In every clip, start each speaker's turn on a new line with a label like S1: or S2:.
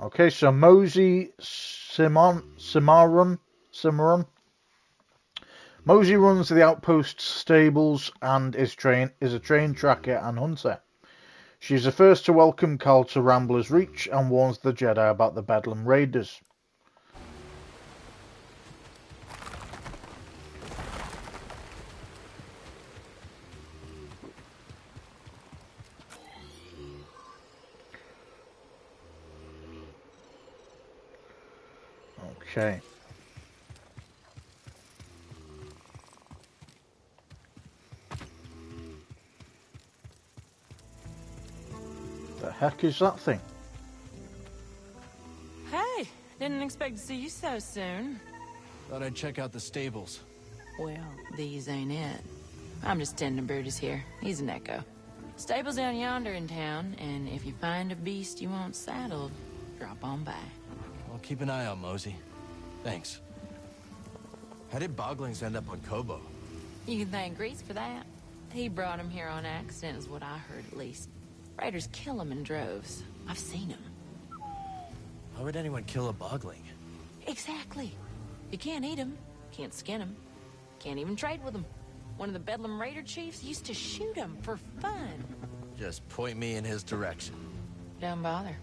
S1: Okay, so Mosey Cimarron. Mosey runs the outpost stables and is a trained tracker and hunter. She is the first to welcome Cal to Rambler's Reach and warns the Jedi about the Bedlam Raiders. Okay. The heck is that thing?
S2: Hey, didn't expect to see you so soon.
S3: Thought I'd check out the stables.
S2: Well, these ain't it. I'm just tending Brutus here. He's an echo. Stable's down yonder in town, and if you find a beast you want saddled, drop on by.
S3: I'll keep an eye on Mosey. Thanks. How did Boglings end up on Kobo?
S2: You can thank Grease for that. He brought him here on accident, is what I heard at least. Raiders kill him in droves. I've seen him.
S3: Why would anyone kill a Bogling?
S2: Exactly. You can't eat him, can't skin him, can't even trade with him. One of the Bedlam Raider chiefs used to shoot him for fun.
S3: Just point me in his direction.
S2: Don't bother.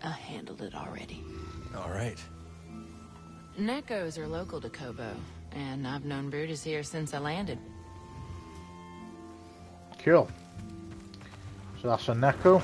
S2: I handled it already.
S3: All right.
S2: Neckos are local to Kobo, and I've known Brutus here since I landed.
S1: Cool. So that's a Neko.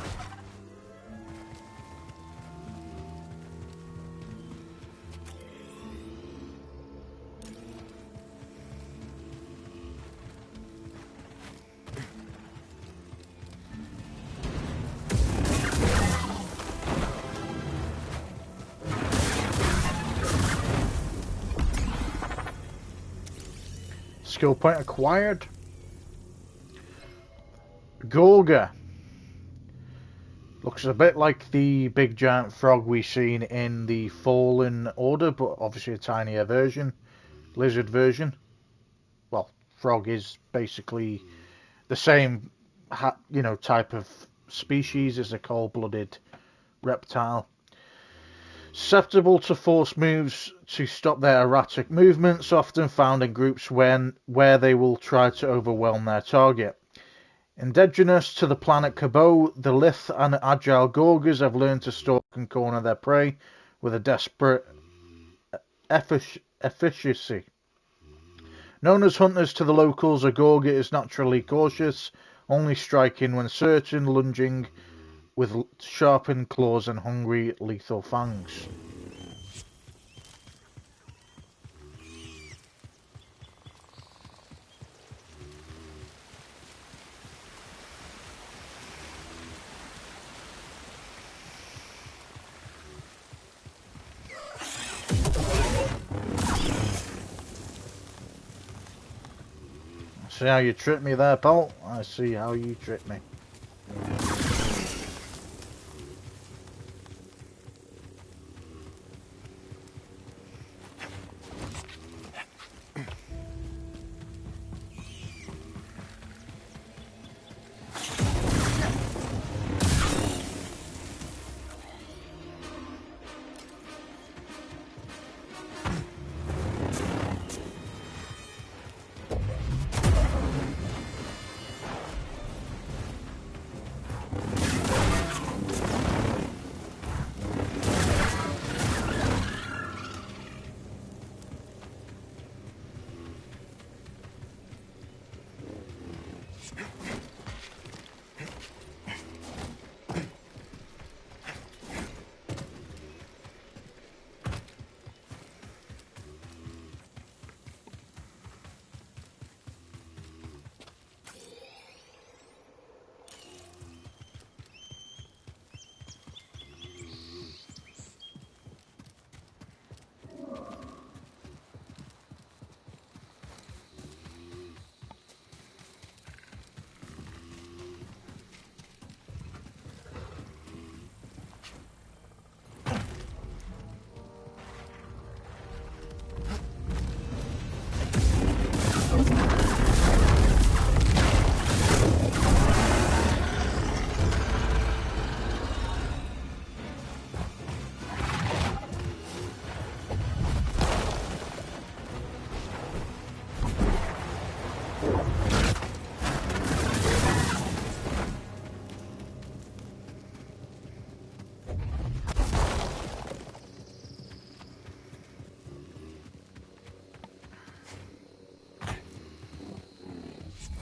S1: Skill point acquired. Gorga. Looks a bit like the big giant frog we've seen in the Fallen Order, but obviously a tinier version. Lizard version. Well, frog is basically the same, type of species as a cold-blooded reptile. Susceptible to force moves to stop their erratic movements, often found in groups where they will try to overwhelm their target. Indigenous to the planet Kobo, the lithe and agile Gorgas have learned to stalk and corner their prey with a desperate efficiency. Known as hunters to the locals, a Gorga is naturally cautious, only striking when certain, lunging with sharpened claws and hungry, lethal fangs. See how you tricked me there, pal? I see how you tricked me.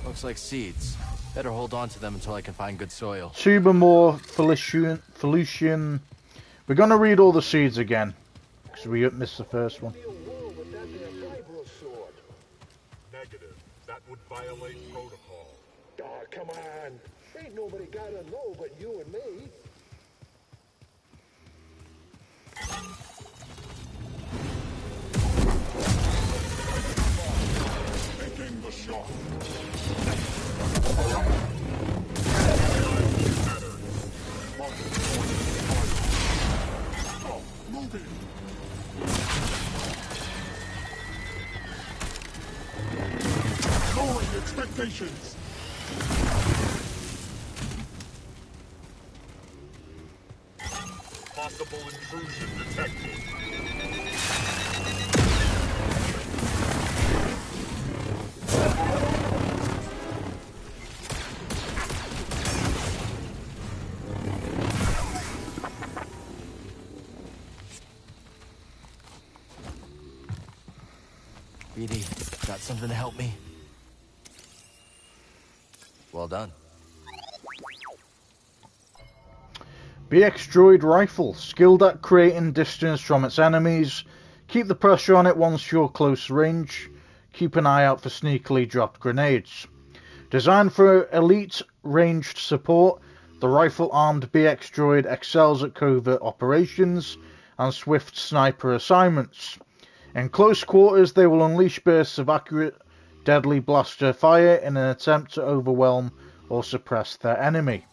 S3: Looks like seeds. Better hold on to them until I can find good soil.
S1: Tubermore, Felucian. We're going to read all the seeds again, because we missed the first one.
S4: Negative. That would violate protocol.
S5: Aw, come on. Ain't nobody gotta know but you and me.
S4: Taking the shot. Moving. Lowering expectations. Possible intrusion detected.
S3: BD, got something to help me? Well done.
S1: BX Droid Rifle, skilled at creating distance from its enemies. Keep the pressure on it once you're close range. Keep an eye out for sneakily dropped grenades. Designed for elite ranged support, the rifle-armed BX Droid excels at covert operations and swift sniper assignments. In close quarters, they will unleash bursts of accurate, deadly blaster fire in an attempt to overwhelm or suppress their enemy.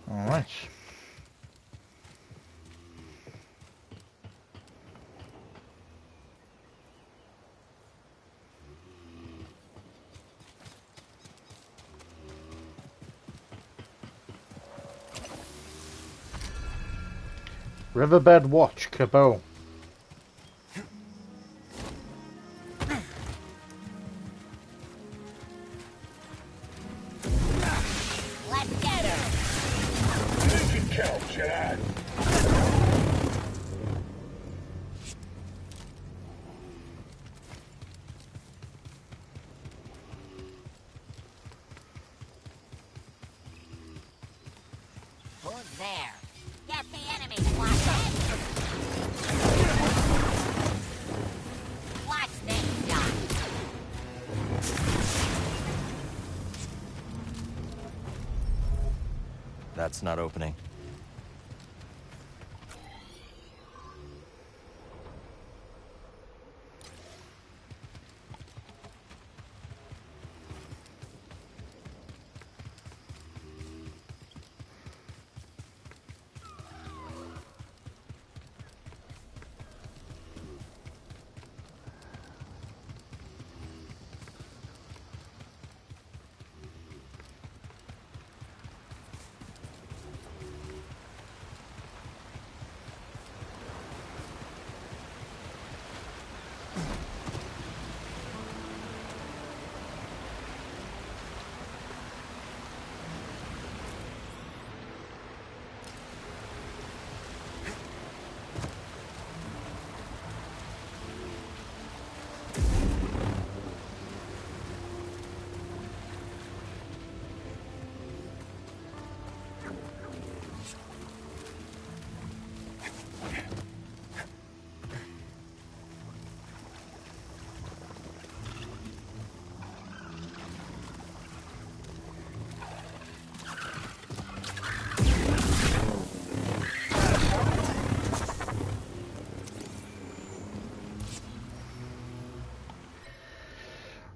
S1: Alright. Riverbed Watch, Cabot.
S6: Let's get her!
S5: Mission count, Jedi.
S6: Who's there? Get the enemy, Flathead! Watch this shot!
S3: That's not opening.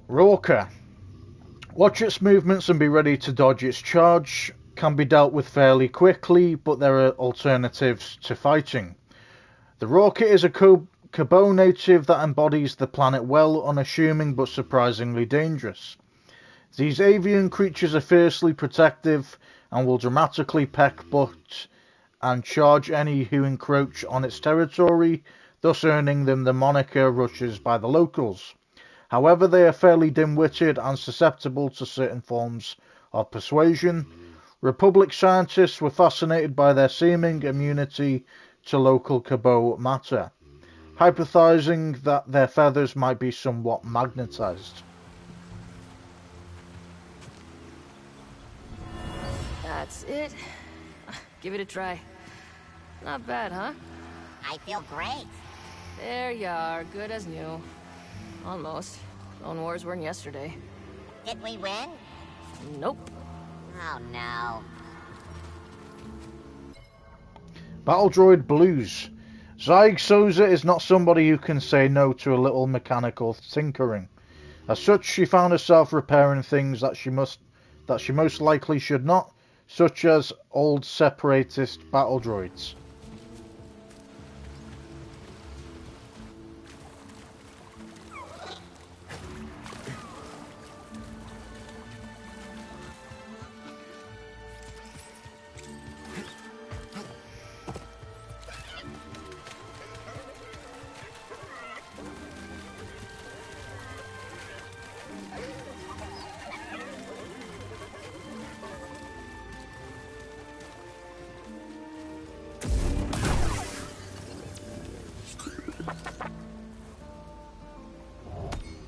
S1: Rorker. Watch its movements and be ready to dodge its charge. Can be dealt with fairly quickly, but there are alternatives to fighting. The Rorker is a Cabot native that embodies the planet well, unassuming but surprisingly dangerous. These avian creatures are fiercely protective and will dramatically peck butt and charge any who encroach on its territory, thus earning them the moniker Russians by the locals. However, they are fairly dim-witted and susceptible to certain forms of persuasion. Republic scientists were fascinated by their seeming immunity to local cabot matter, hypothesizing that their feathers might be somewhat magnetized.
S7: That's it. Give it a try. Not bad, huh?
S6: I feel great.
S7: There you are, good as new. Almost. Clone Wars weren't yesterday.
S6: Did we win?
S7: Nope.
S6: Oh no.
S1: Battle Droid Blues. Zyg Soza is not somebody who can say no to a little mechanical tinkering. As such, she found herself repairing things that she most likely should not, such as old separatist battle droids.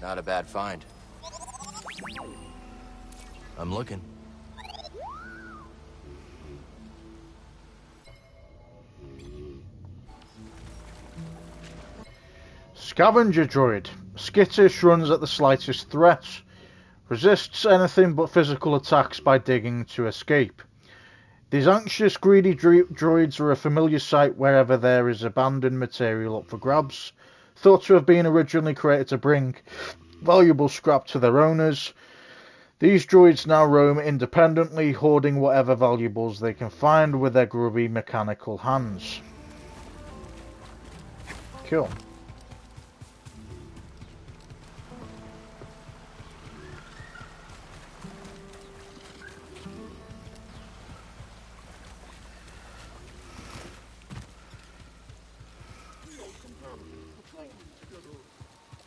S3: Not a bad find. I'm looking.
S1: Scavenger Droid. Skittish, runs at the slightest threat. Resists anything but physical attacks by digging to escape. These anxious, greedy droids are a familiar sight wherever there is abandoned material up for grabs, thought to have been originally created to bring valuable scrap to their owners. These droids now roam independently, hoarding whatever valuables they can find with their grubby mechanical hands. Cool.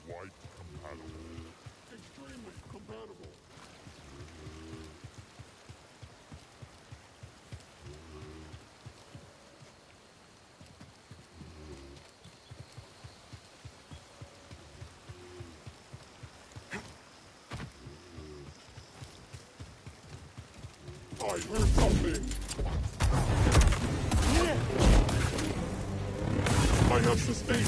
S4: Quite compatible. Extremely compatible. I heard something. I have sustained.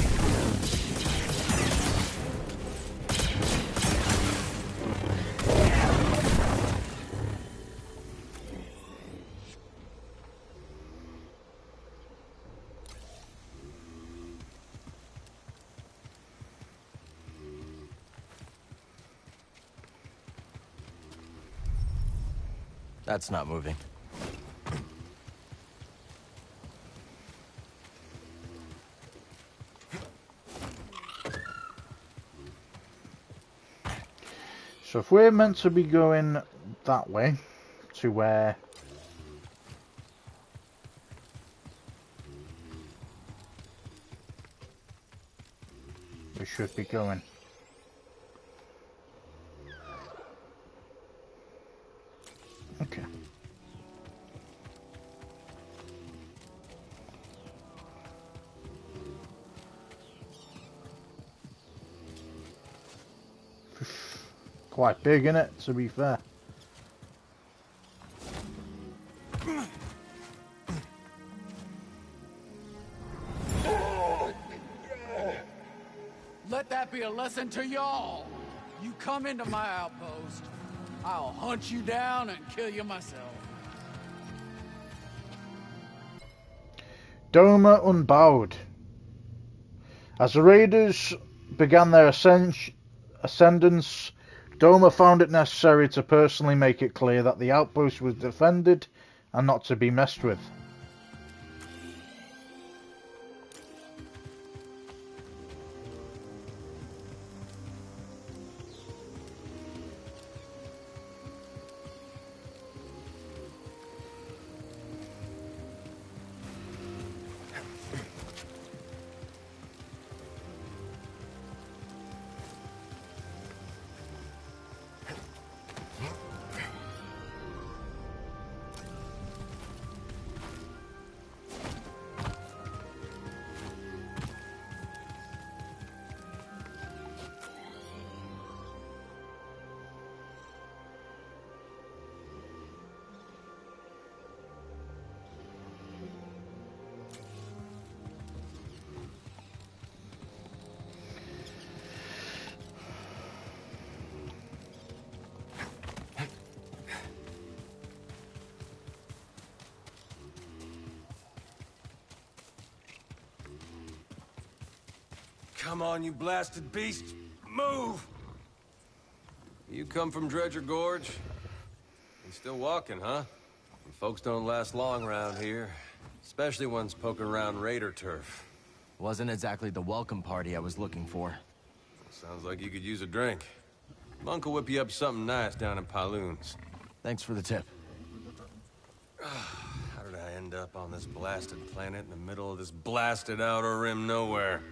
S3: That's not moving.
S1: So if we're meant to be going that way, to where we should be going. Okay. Quite big, innit, to be fair.
S8: Let that be a lesson to y'all. You come into my outpost, I'll hunt you down and kill you myself.
S1: Doma Unbowed. As the raiders began their ascendance, Doma found it necessary to personally make it clear that the outpost was defended and not to be messed with.
S3: Come on, you blasted beast! Move! You come from Dredger Gorge? You still walking, huh? Folks don't last long around here. Especially ones poking around raider turf.
S9: Wasn't exactly the welcome party I was looking for.
S3: Sounds like you could use a drink. Monk will whip you up something nice down in Pyloon's.
S9: Thanks for the tip.
S3: How did I end up on this blasted planet in the middle of this blasted outer rim nowhere?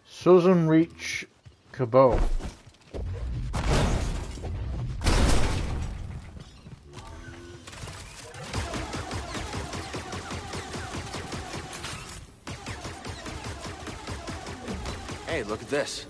S1: Southern Reach, Cabot.
S9: Hey, look at this.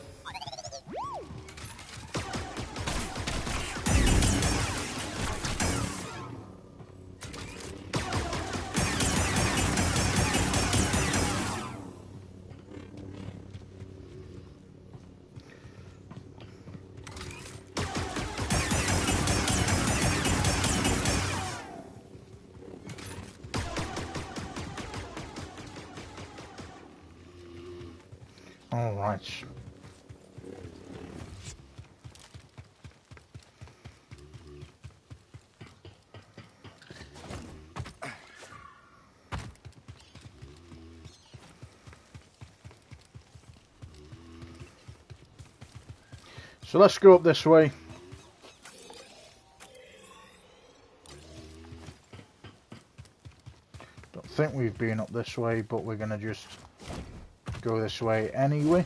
S1: All right. So let's go up this way. Don't think we've been up this way, but we're gonna just go this way anyway.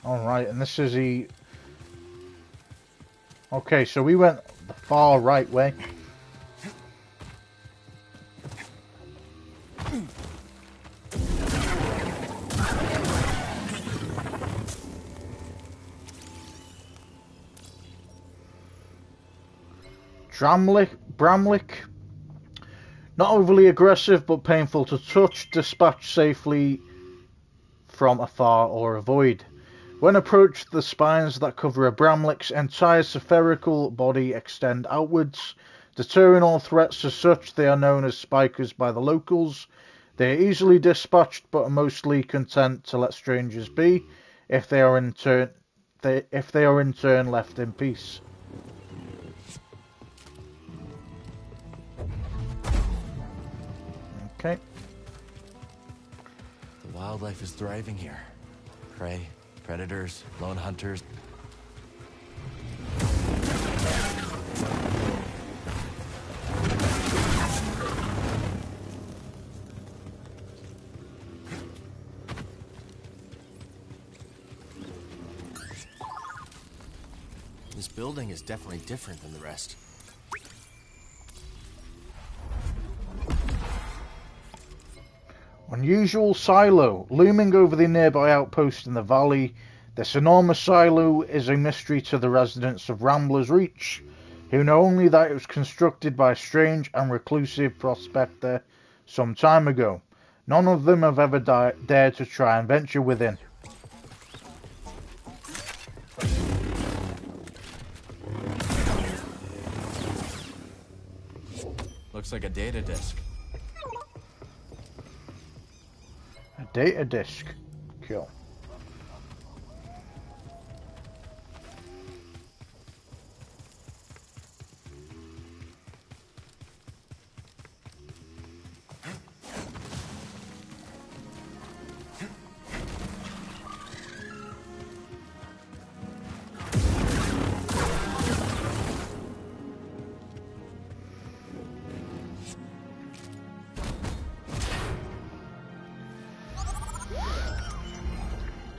S1: Alright, and this is the... Okay, so we went the far right way. Bramlick. Not overly aggressive, but painful to touch. Dispatch safely from afar or avoid. When approached, the spines that cover a Bramlick's entire spherical body extend outwards, deterring all threats. As such, they are known as spikers by the locals. They are easily dispatched, but are mostly content to let strangers be, if they are in turn left in peace. Okay.
S9: The wildlife is thriving here. Prey, predators, lone hunters. This building is definitely different than the rest.
S1: Unusual silo. Looming over the nearby outpost in the valley, this enormous silo is a mystery to the residents of Rambler's Reach, who know only that it was constructed by a strange and reclusive prospector some time ago. None of them have ever dared to try and venture within.
S9: Looks like a data disk.
S1: A data disk. Cool.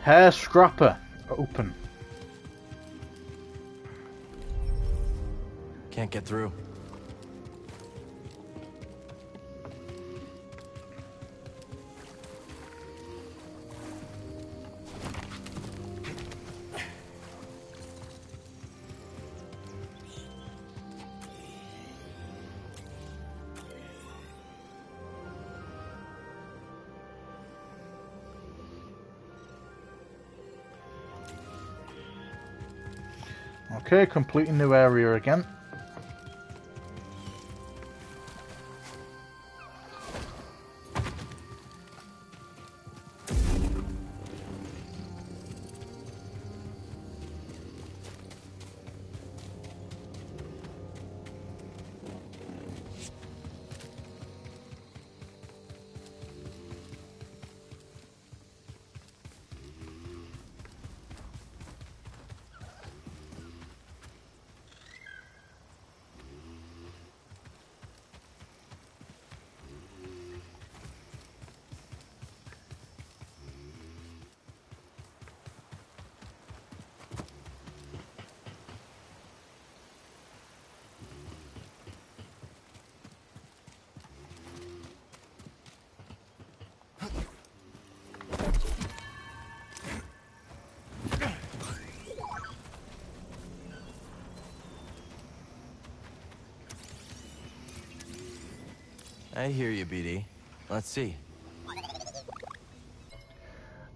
S1: Hair scrapper. Open.
S9: Can't get through.
S1: Okay, completing new area again.
S9: I hear you, BD. Let's see.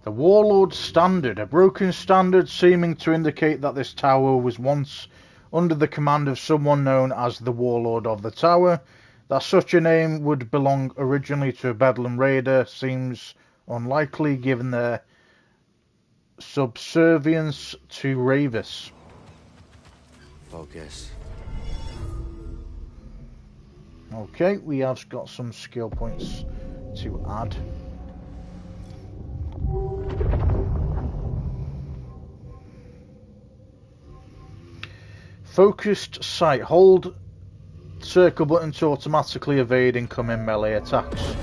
S1: The Warlord's Standard, a broken standard seeming to indicate that this tower was once under the command of someone known as the Warlord of the Tower. That such a name would belong originally to a Bedlam Raider seems unlikely given their subservience to Ravis.
S9: Focus.
S1: Okay, we have got some skill points to add. Focused sight. Hold circle button to automatically evade incoming melee attacks.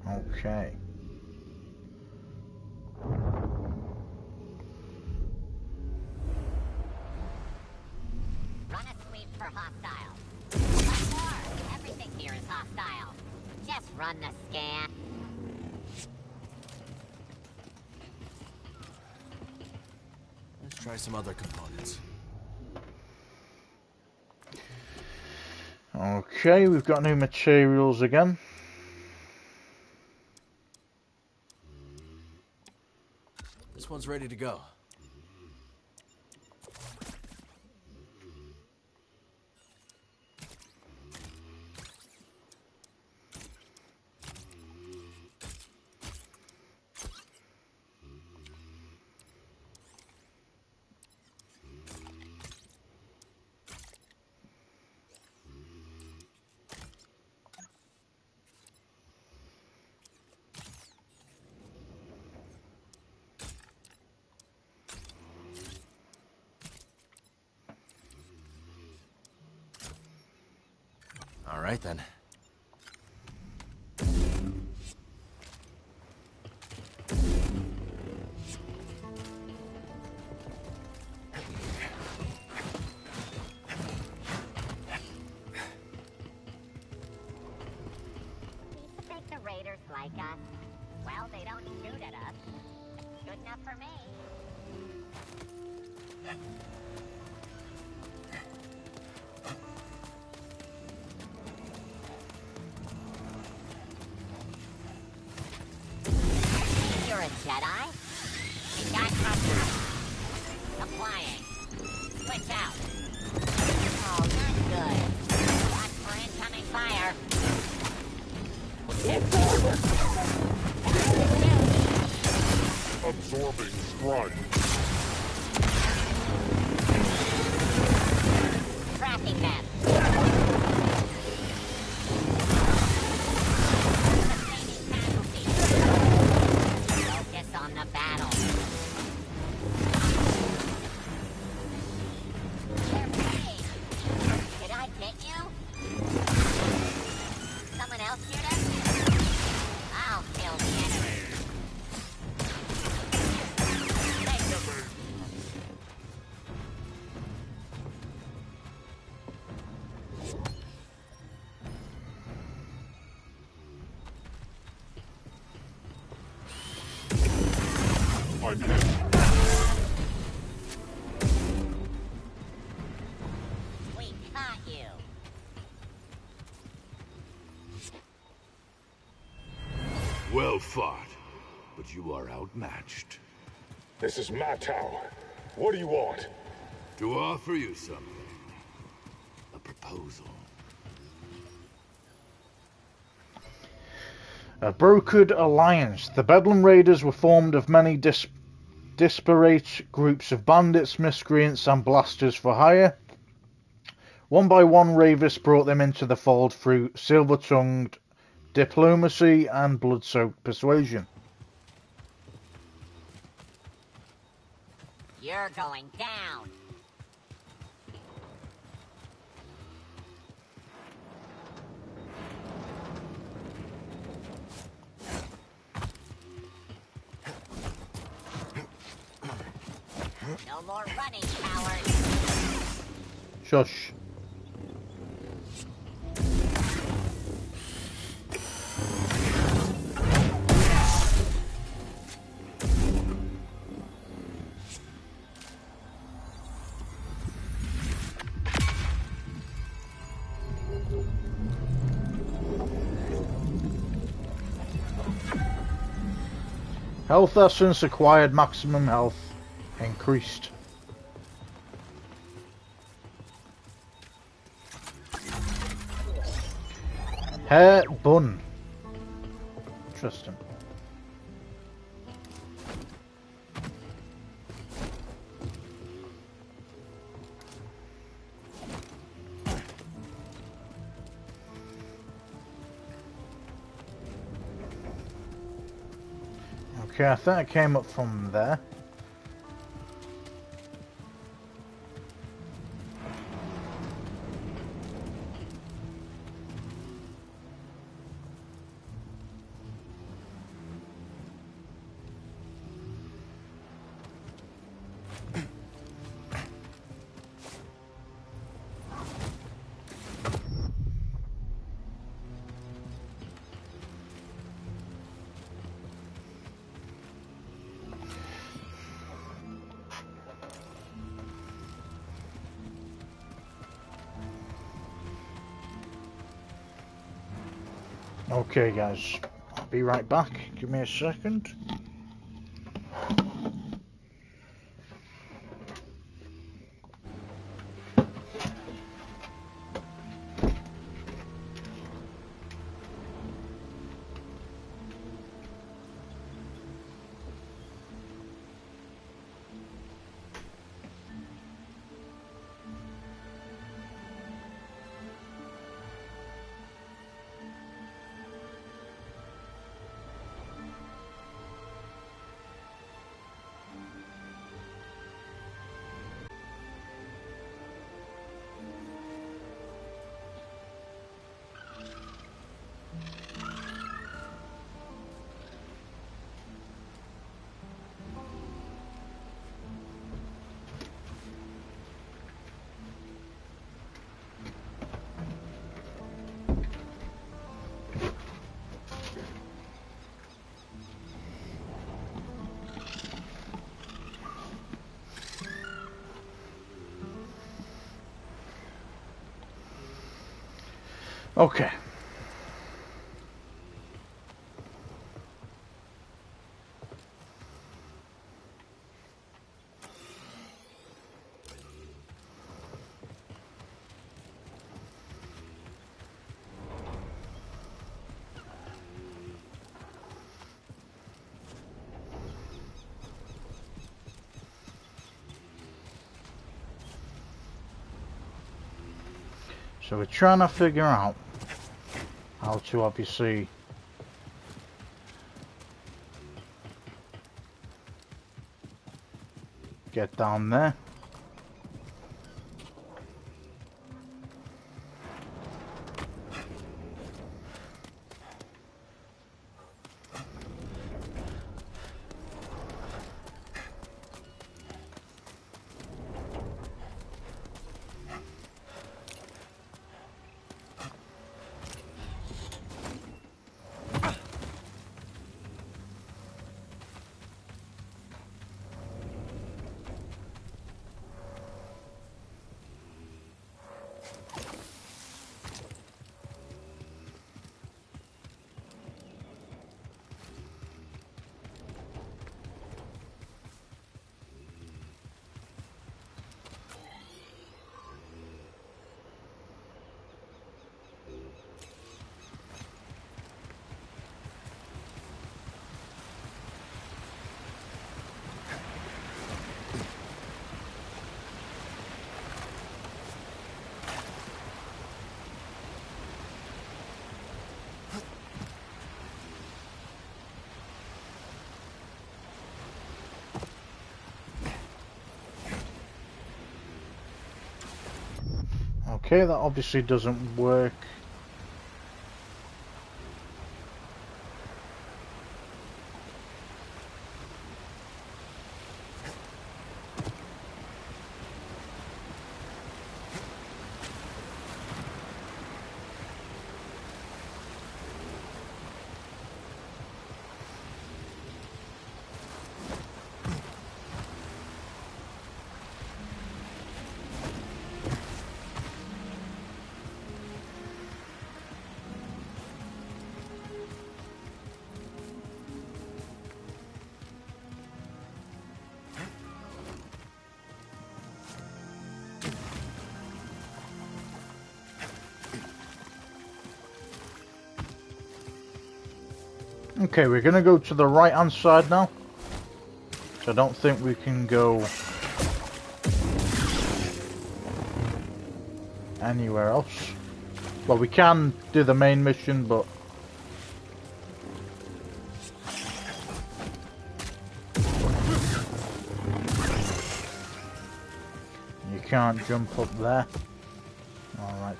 S1: Okay.
S6: Run a sweep for hostile. One more. Everything here is hostile. Just run the scan.
S9: Let's try some other components.
S1: Okay, we've got new materials again.
S9: This one's ready to go. All right, then.
S6: You think the raiders like us? Well, they don't shoot at us. Good enough for me. You're a Jedi? We got cover. Applying. Switch out. Oh, not good. Watch for incoming fire.
S4: Absorbing strike.
S6: Tracking them. Sustaining casualties. Focus on the battle. They're paid. Did I get you? Someone else shoot us? I'll kill the enemy.
S4: I'm hit.
S6: We caught you.
S10: Well fought. but you are outmatched.
S5: This is my tower. What do you want?
S10: To offer you something. A proposal.
S1: A brokered alliance. The Bedlam Raiders were formed of many disparate groups of bandits, miscreants, and blasters for hire. One by one, Ravis brought them into the fold through silver-tongued diplomacy and blood-soaked persuasion.
S6: You're going down. No more running, coward.
S1: Shush. Health essence acquired, maximum health increased. Hair bun. Interesting. Okay, I think it came up from there. Okay guys, I'll be right back. Give me a second. Okay. So we're trying to figure out how to obviously get down there. Okay, that obviously doesn't work. Okay, we're gonna go to the right hand side now. So I don't think we can go anywhere else. Well, we can do the main mission, but you can't jump up there. Alright.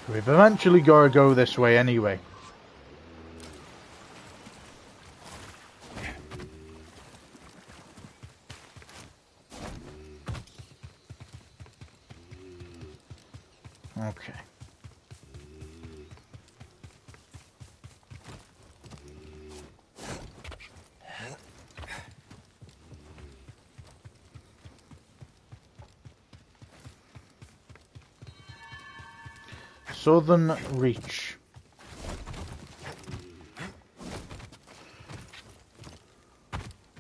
S1: We've eventually got to go this way anyway. Okay. Southern Reach.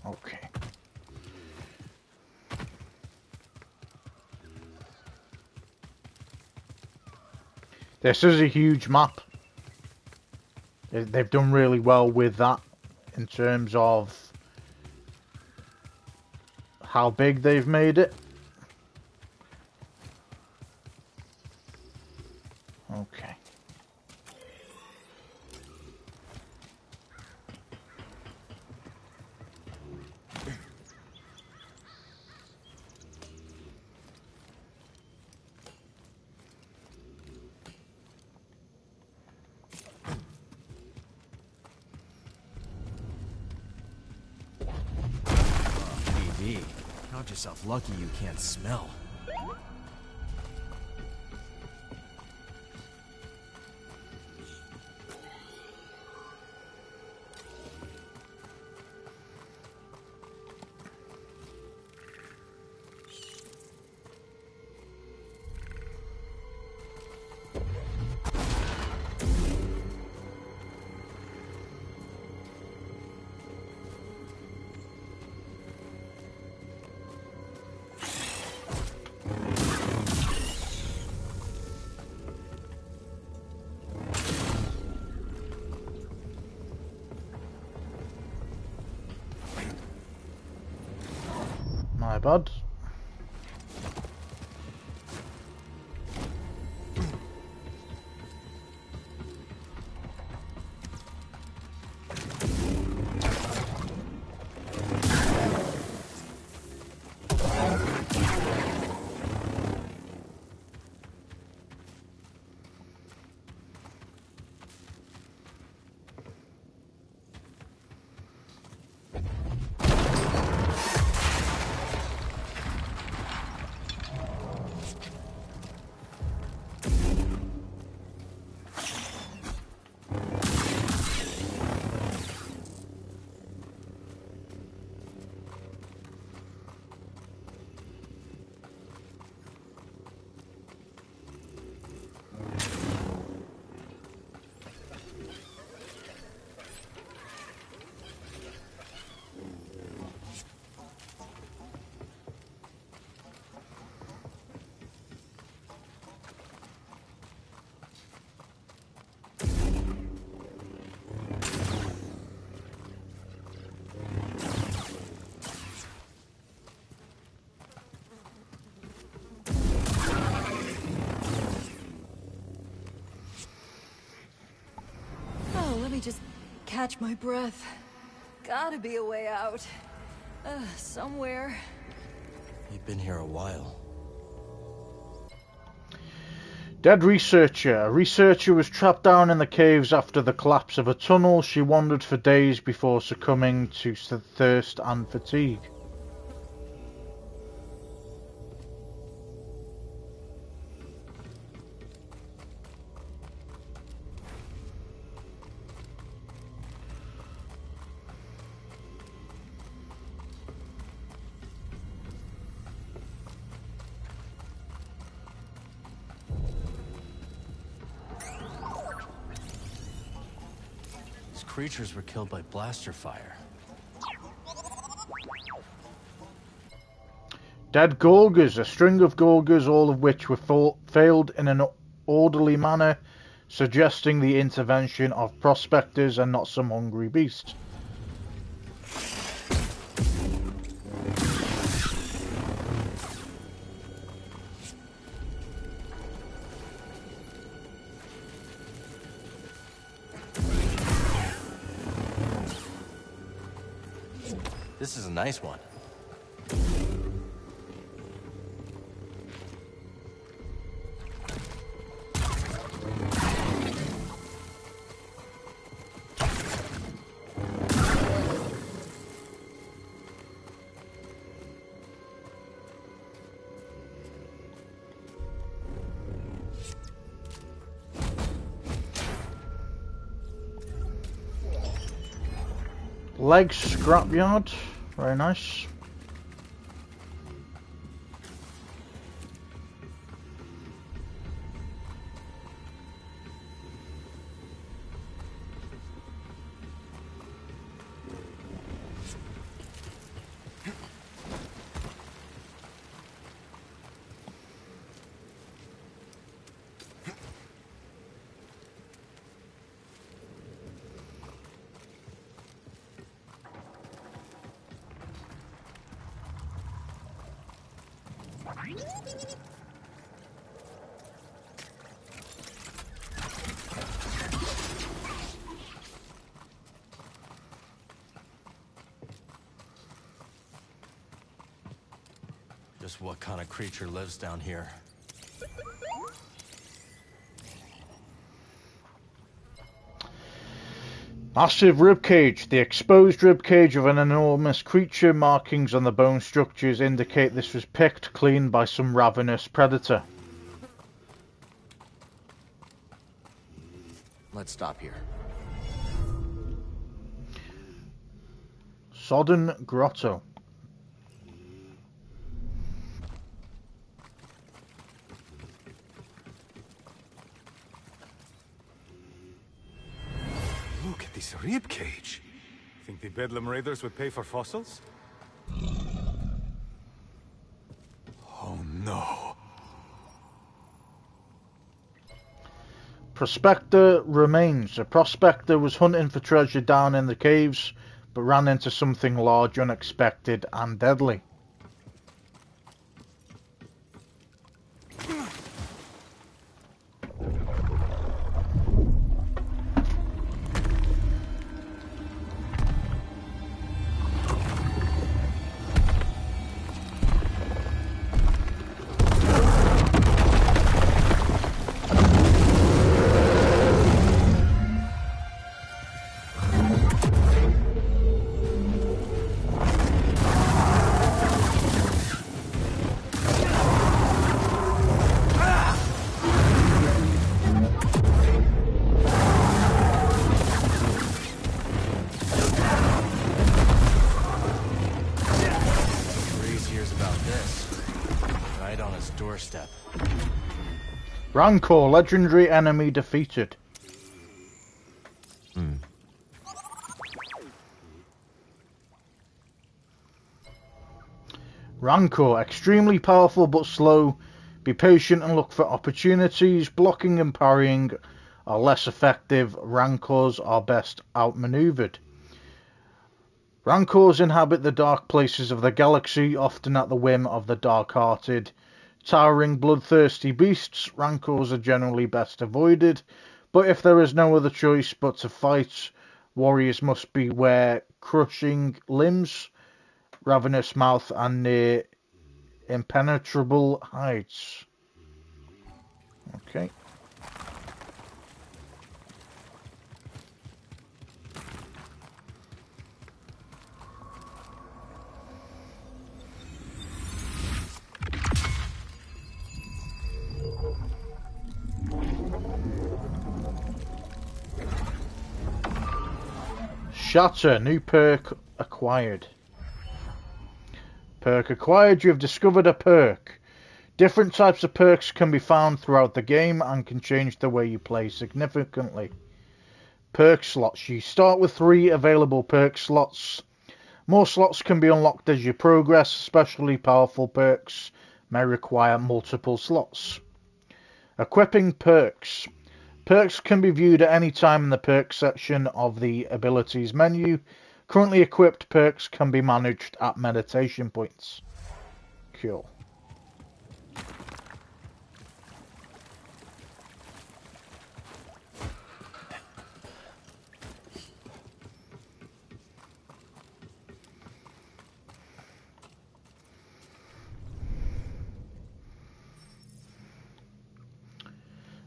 S1: Okay. This is a huge map. They've done really well with that in terms of how big they've made it. Okay.
S9: BB, count yourself lucky you can't smell.
S1: My bad.
S7: catch my breath. Gotta be a way out. Somewhere.
S9: You've been here a while.
S1: Dead researcher. A researcher was trapped down in the caves after the collapse of a tunnel. She wandered for days before succumbing to thirst and fatigue.
S9: Creatures were killed by blaster fire.
S1: Dead Gorgas, a string of Gorgas, all of which were failed in an orderly manner, suggesting the intervention of prospectors and not some hungry beast.
S9: This is a nice one.
S1: Legs scrapyard, very nice.
S9: Just what kind of creature lives down here?
S1: Massive ribcage. The exposed ribcage of an enormous creature. Markings on the bone structures indicate this was picked clean by some ravenous predator.
S9: Let's stop here.
S1: Sodden Grotto.
S11: Look at this rib cage. Think the Bedlam Raiders would pay for fossils? Oh no.
S1: Prospector remains. A prospector was hunting for treasure down in the caves, but ran into something large, unexpected, and deadly.
S9: Doorstep.
S1: Rancor, legendary enemy defeated. Rancor, extremely powerful but slow. Be patient and look for opportunities. Blocking and parrying are less effective. Rancors are best outmaneuvered. Rancors inhabit the dark places of the galaxy, often at the whim of the dark-hearted. Towering, bloodthirsty beasts, Rancors are generally best avoided, but if there is no other choice but to fight, Warriors must beware crushing limbs, ravenous mouth, and near impenetrable heights. Okay. Shatter, new perk acquired. Perk acquired, you have discovered a perk. Different types of perks can be found throughout the game and can change the way you play significantly. Perk slots, you start with 3 available perk slots. More slots can be unlocked as you progress, especially powerful perks may require multiple slots. Equipping perks. Perks can be viewed at any time in the perks section of the abilities menu. Currently equipped perks can be managed at meditation points. Cool.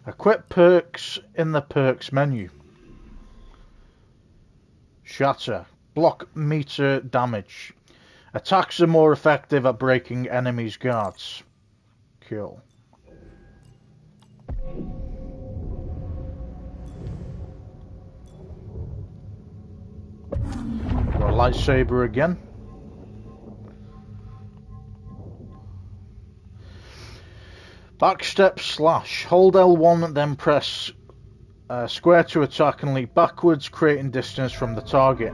S1: Equip perks in the perks menu. Shatter. Block meter damage. Attacks are more effective at breaking enemies' guards. Cool. Got a lightsaber again. Backstep slash. Hold L1 then press square to attack and leap backwards, creating distance from the target.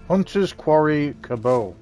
S1: Hunter's Quarry Cabot.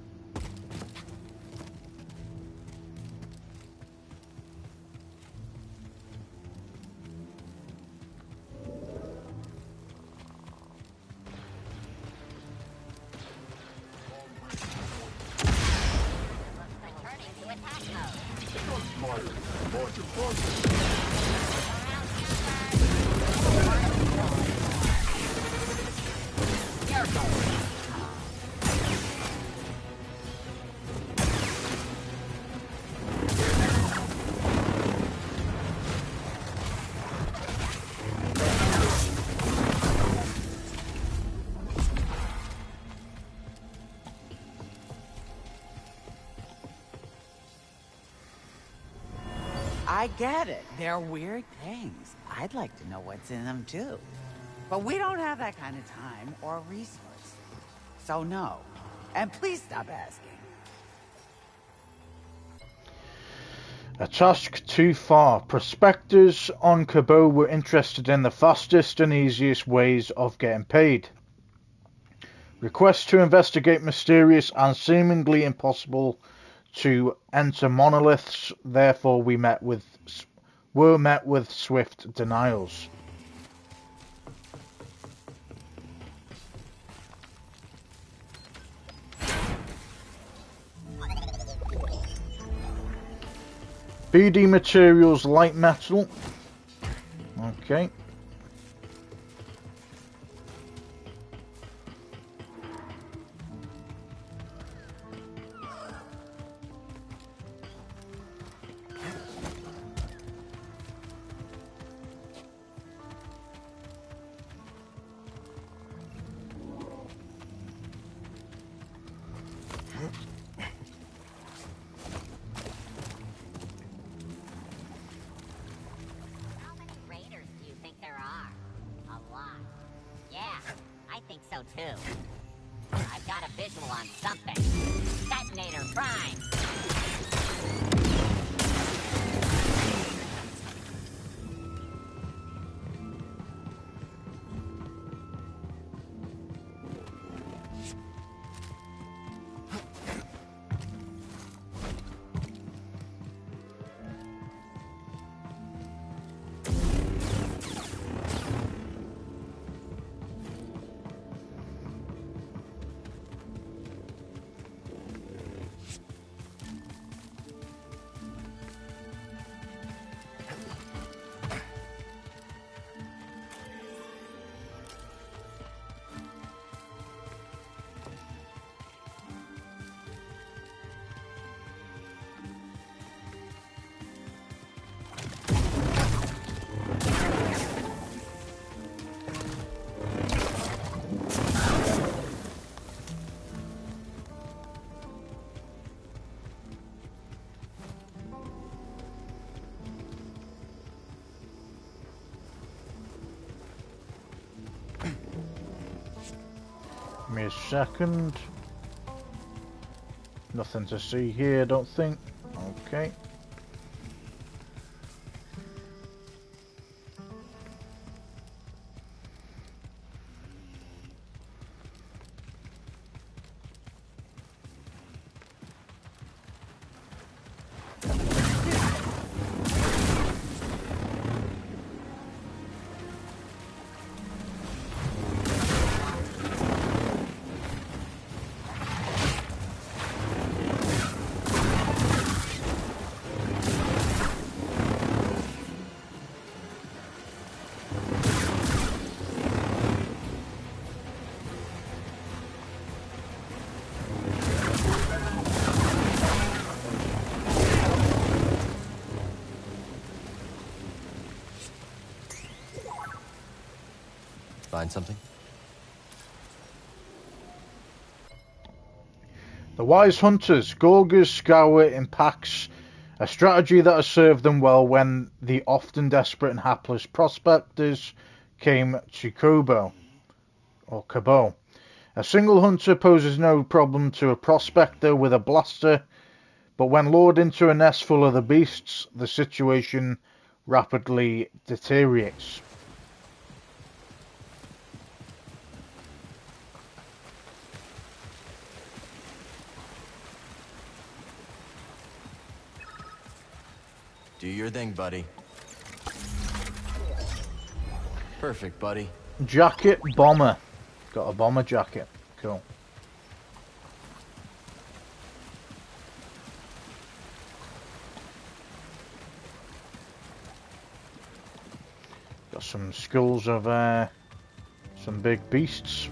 S12: I get it. They're weird things. I'd like to know what's in them, too. But we don't have that kind of time or resource. So no. And please stop asking.
S1: A task too far. Prospectors on Cabot were interested in the fastest and easiest ways of getting paid. Requests to investigate mysterious and seemingly impossible to enter monoliths, therefore were met with swift denials. BD materials, light metal. Okay.
S6: How many raiders do you think there are? A lot. Yeah, I think so too. I've got a visual on something. Detonator prime. Give me a second. Nothing to see here, don't think. Okay.
S9: Find something?
S1: The wise hunters, Gorgas scour in packs, a strategy that has served them well when the often desperate and hapless prospectors came to Cabo. A single hunter poses no problem to a prospector with a blaster, but when lured into a nest full of the beasts, the situation rapidly deteriorates.
S9: Do your thing, buddy. Perfect, buddy.
S1: Jacket, bomber. Got a bomber jacket. Cool. Got some skulls of some big beasts.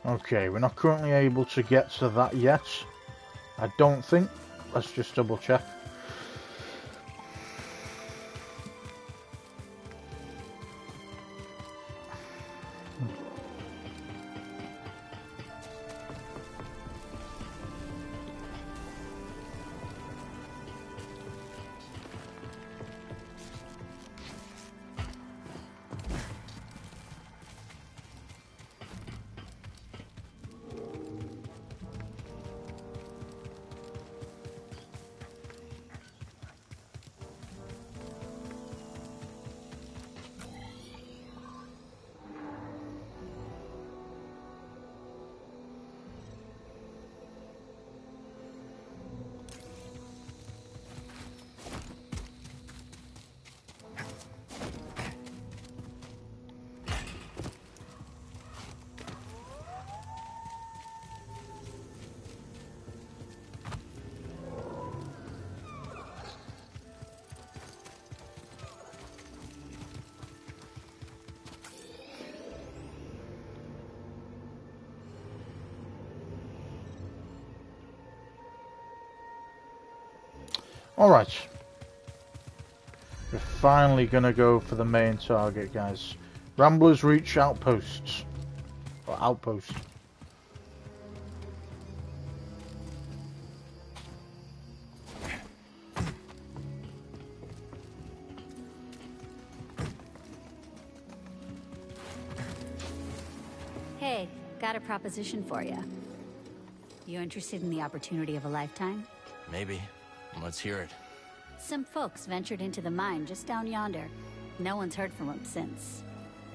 S1: Okay, we're not currently able to get to that yet. I don't think. Let's just double check. Alright. We're finally gonna go for the main target, guys. Ramblers reach outposts. Or outpost.
S13: Hey, got a proposition for you. You interested in the opportunity of a lifetime?
S9: Maybe. Let's hear it.
S13: Some folks ventured into the mine just down yonder. No one's heard from them since.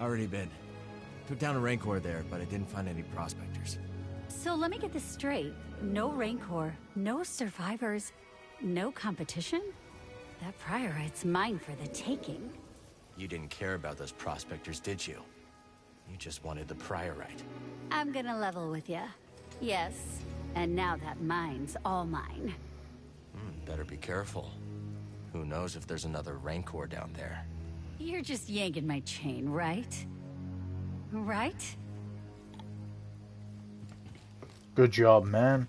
S9: Already been. Took down a Rancor there, but I didn't find any prospectors.
S13: So let me get this straight. No Rancor, no survivors, no competition? That priorite's mine for the taking.
S9: You didn't care about those prospectors, did you? You just wanted the priorite.
S13: I'm gonna level with ya. Yes, and now that mine's all mine.
S9: Better be careful. Who knows if there's another Rancor down there.
S13: You're just yanking my chain, right? Right?
S1: Good job, man.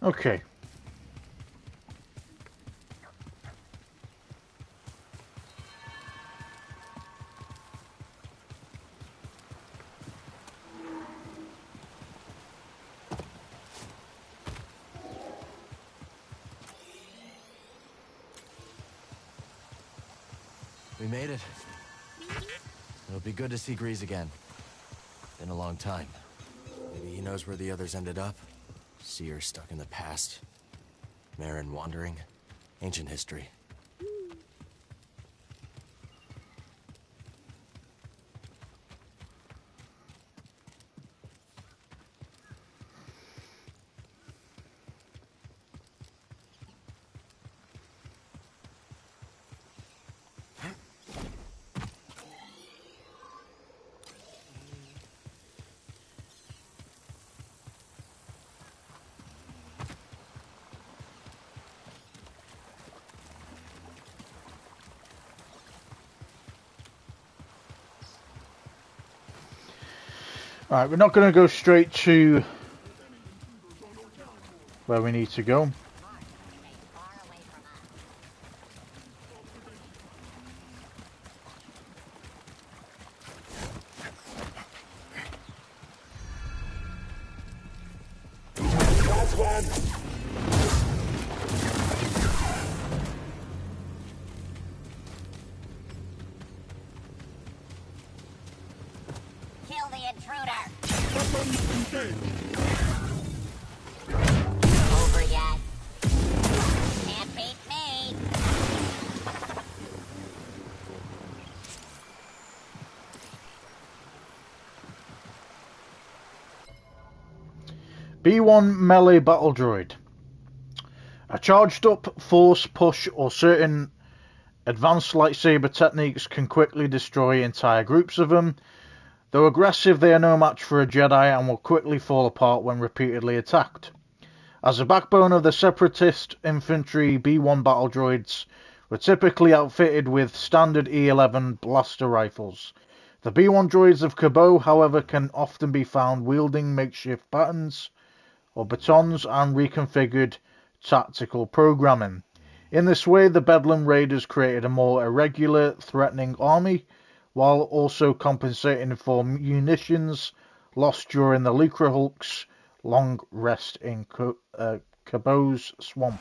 S1: Okay.
S9: We made it. It'll be good to see Grease again. Been a long time. Maybe he knows where the others ended up. Seer stuck in the past. Marin wandering. Ancient history.
S1: Alright, we're not going to go straight to where we need to go.
S5: That's one.
S6: Kill the intruder. Over yet? Can't beat me.
S1: B1 melee battle droid. A charged up force push or certain advanced lightsaber techniques can quickly destroy entire groups of them. Though aggressive, they are no match for a Jedi and will quickly fall apart when repeatedly attacked. As a backbone of the Separatist infantry, B1 battle droids were typically outfitted with standard E11 blaster rifles. The B1 droids of Cabot, however, can often be found wielding makeshift batons or batons and reconfigured tactical programming. In this way, the Bedlam Raiders created a more irregular, threatening army, while also compensating for munitions lost during the Lucre Hulk's long rest in Cabot's swamp.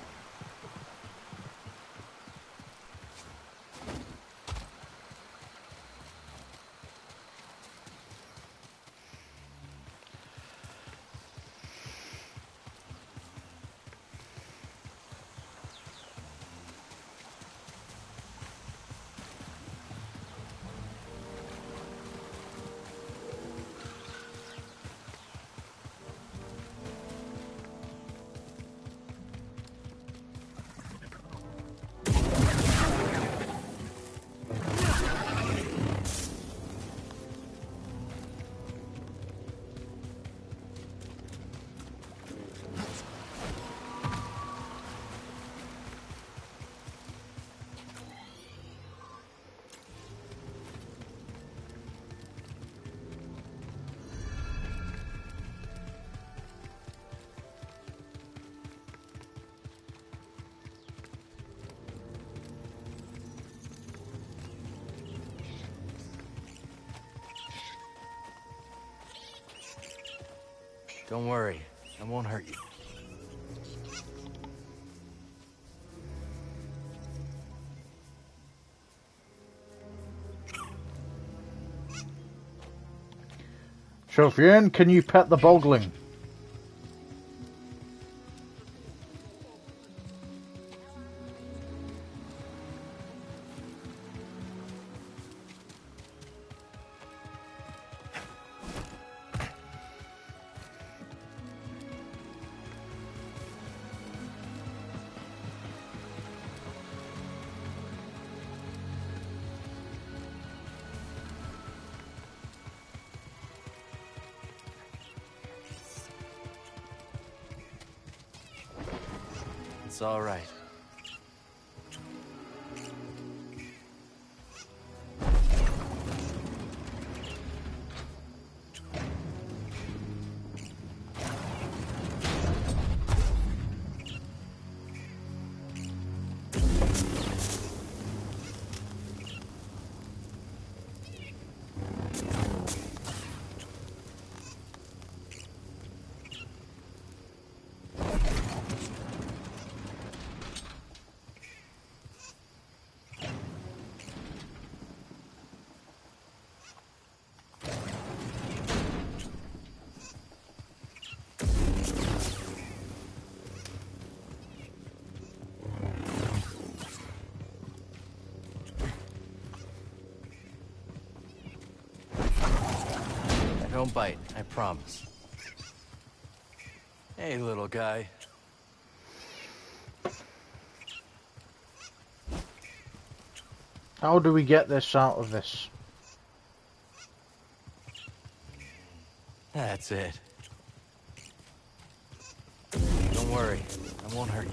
S9: Don't worry, I won't hurt you.
S1: Sofian, can you pet the bogling?
S9: It's all right. Don't bite, I promise. Hey, little guy.
S1: How do we get this out of this?
S9: That's it. Don't worry, I won't hurt you.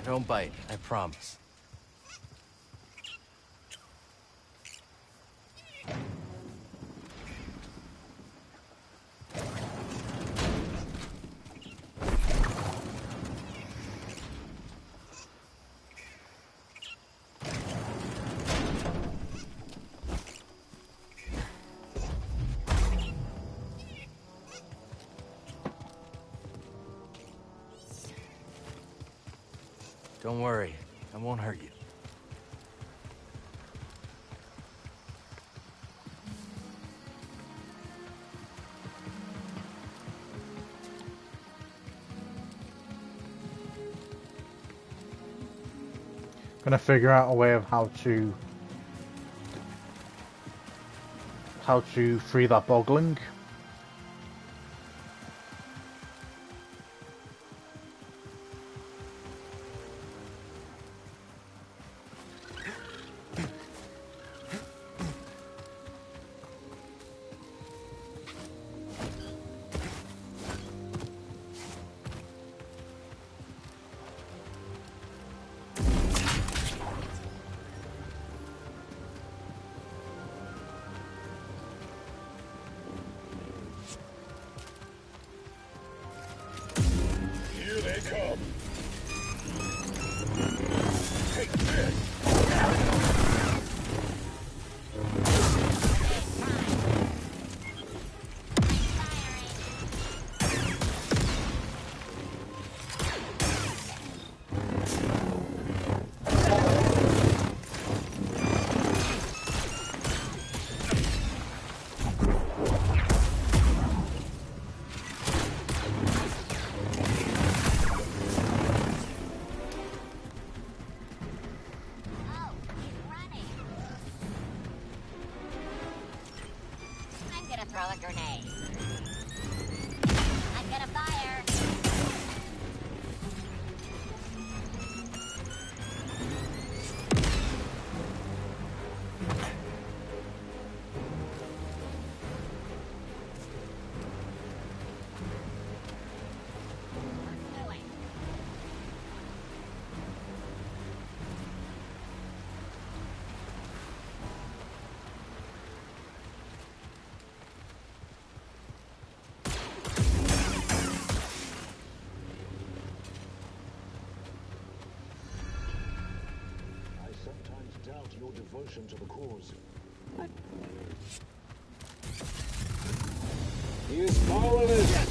S9: Don't bite, I promise. Don't worry, I won't hurt you.
S1: Gonna figure out a way of how to free that bogling.
S5: Here they come. Take this. malfunction to the cores. What? He is following us.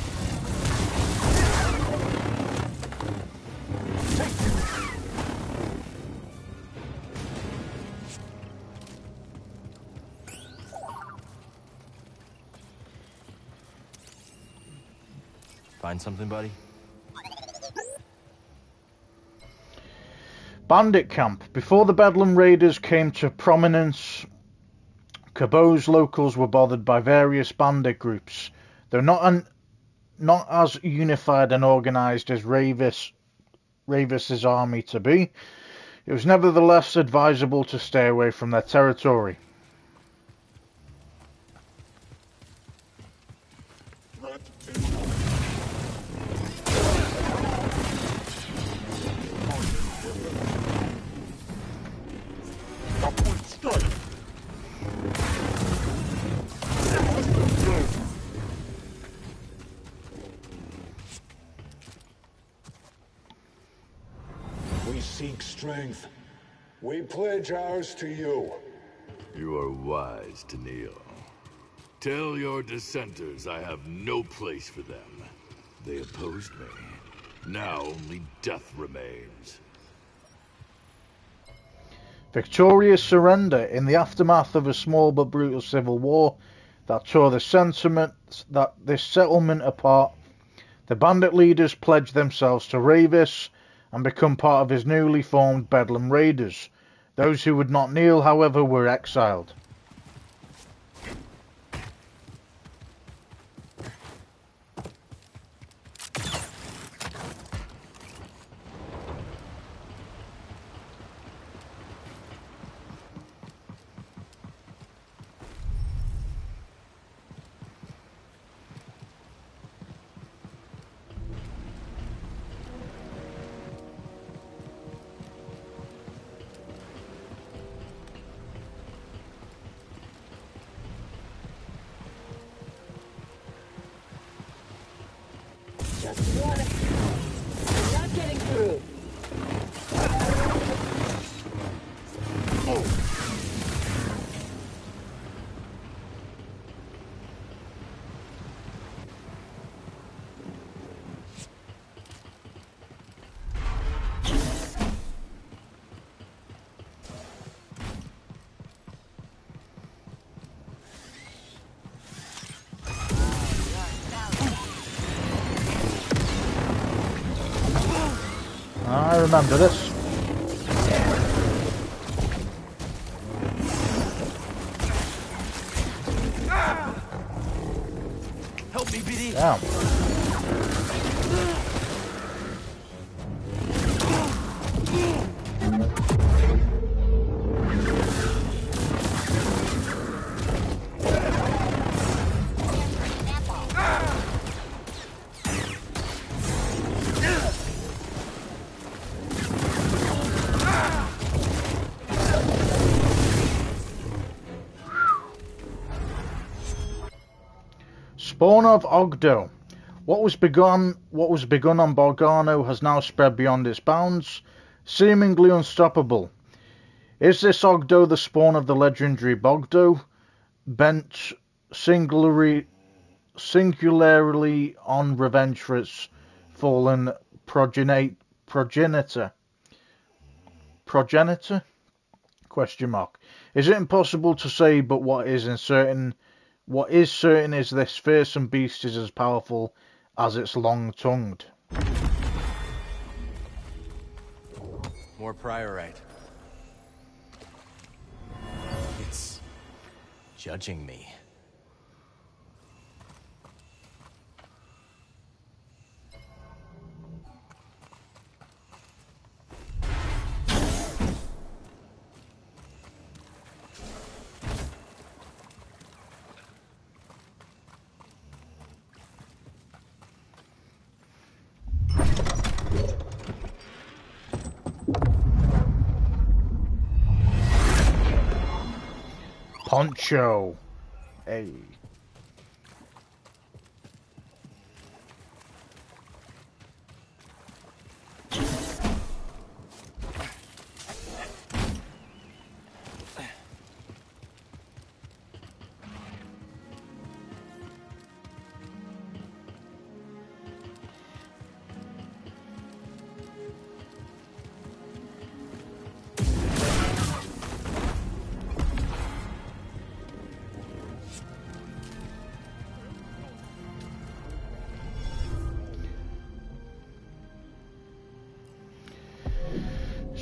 S9: Find something, buddy?
S1: Bandit camp. Before the Bedlam Raiders came to prominence, Cabot's locals were bothered by various bandit groups. Though not as unified and organised as Ravis's army to be, it was nevertheless advisable to stay away from their territory.
S5: We seek strength. We pledge ours to you.
S10: You are wise to kneel. Tell your dissenters I have no place for them. They opposed me. Now only death remains.
S1: Victoria's surrender in the aftermath of a small but brutal civil war that tore this settlement apart, the bandit leaders pledged themselves to Ravis and become part of his newly formed Bedlam Raiders. Those who would not kneel, however, were exiled. I remember this.
S9: Help me, BD.
S1: Damn. Spawn of Ogdo. What was begun on Borgano has now spread beyond its bounds, seemingly unstoppable. Is this Ogdo the spawn of the legendary Bogdo, bent singularly on revenge for its fallen progenitor? Question mark. Is it impossible to say, but what is certain is this fearsome beast is as powerful as it's long-tongued.
S9: More priorite. It's judging me.
S1: Poncho. Hey.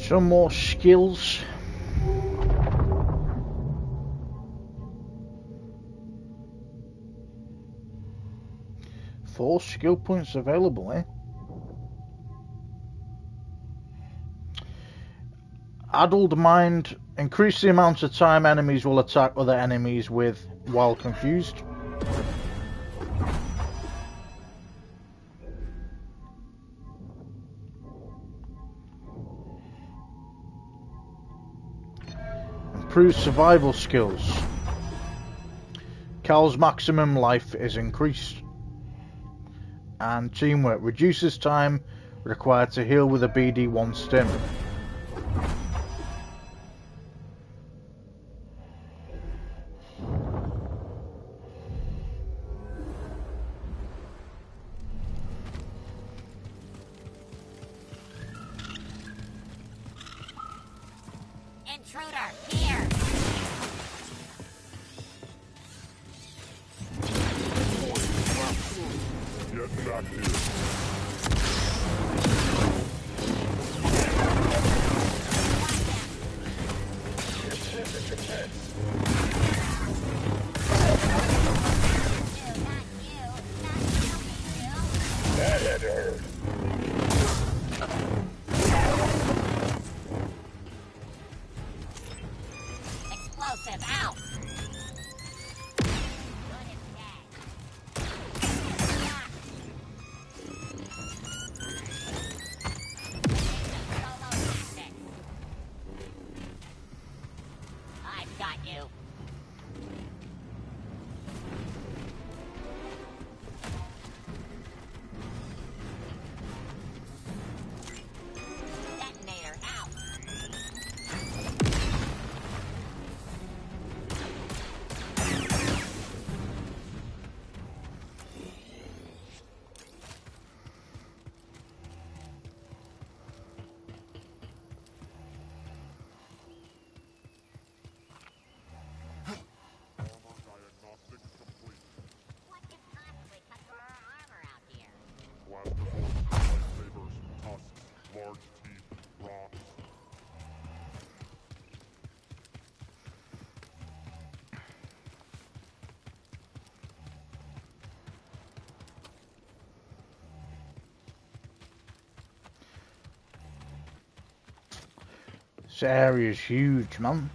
S1: Some more skills. Four skill points available, eh? Addled mind. Increase the amount of time enemies will attack other enemies with while confused. Improve survival skills. Cal's maximum life is increased. And teamwork. Reduces time required to heal with a BD1 stim.
S6: Intruder, here!
S4: Get back here.
S5: That had hurt.
S6: Explosive out! I've got you. Detonator out.
S4: Diagnostics complete.
S6: What could possibly cut through our armor out here?
S4: Blaster bolts, lightsabers, tusks, large teeth, rocks.
S1: This area is huge, man.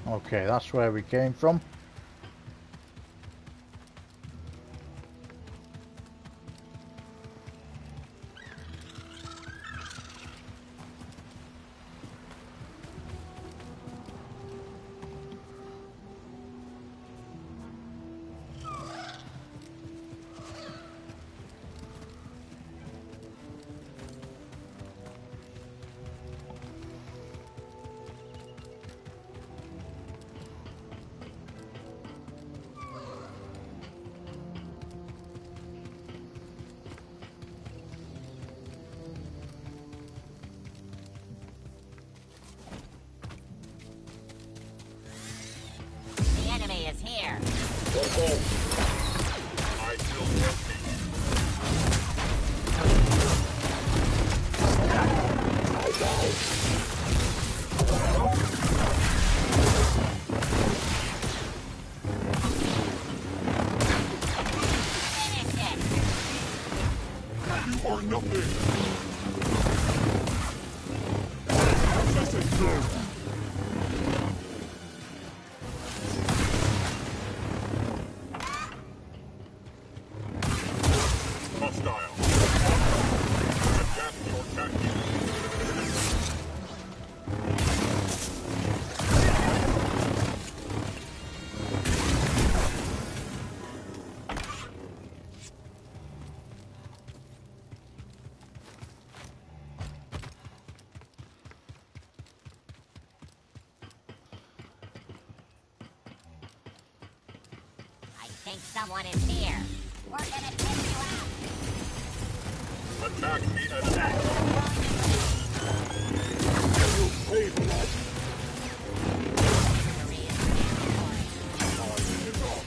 S1: Okay, that's where we came from.
S6: The enemy is here.
S4: Go home. I feel working.
S6: Finish it.
S4: You are nothing. Processing, sir. Hostile. Adapt your tactics.
S6: I think someone is here. We're gonna take you out.
S4: Attack the enemy.
S5: You paid for that.
S6: Victory is mandatory.
S4: Time is up.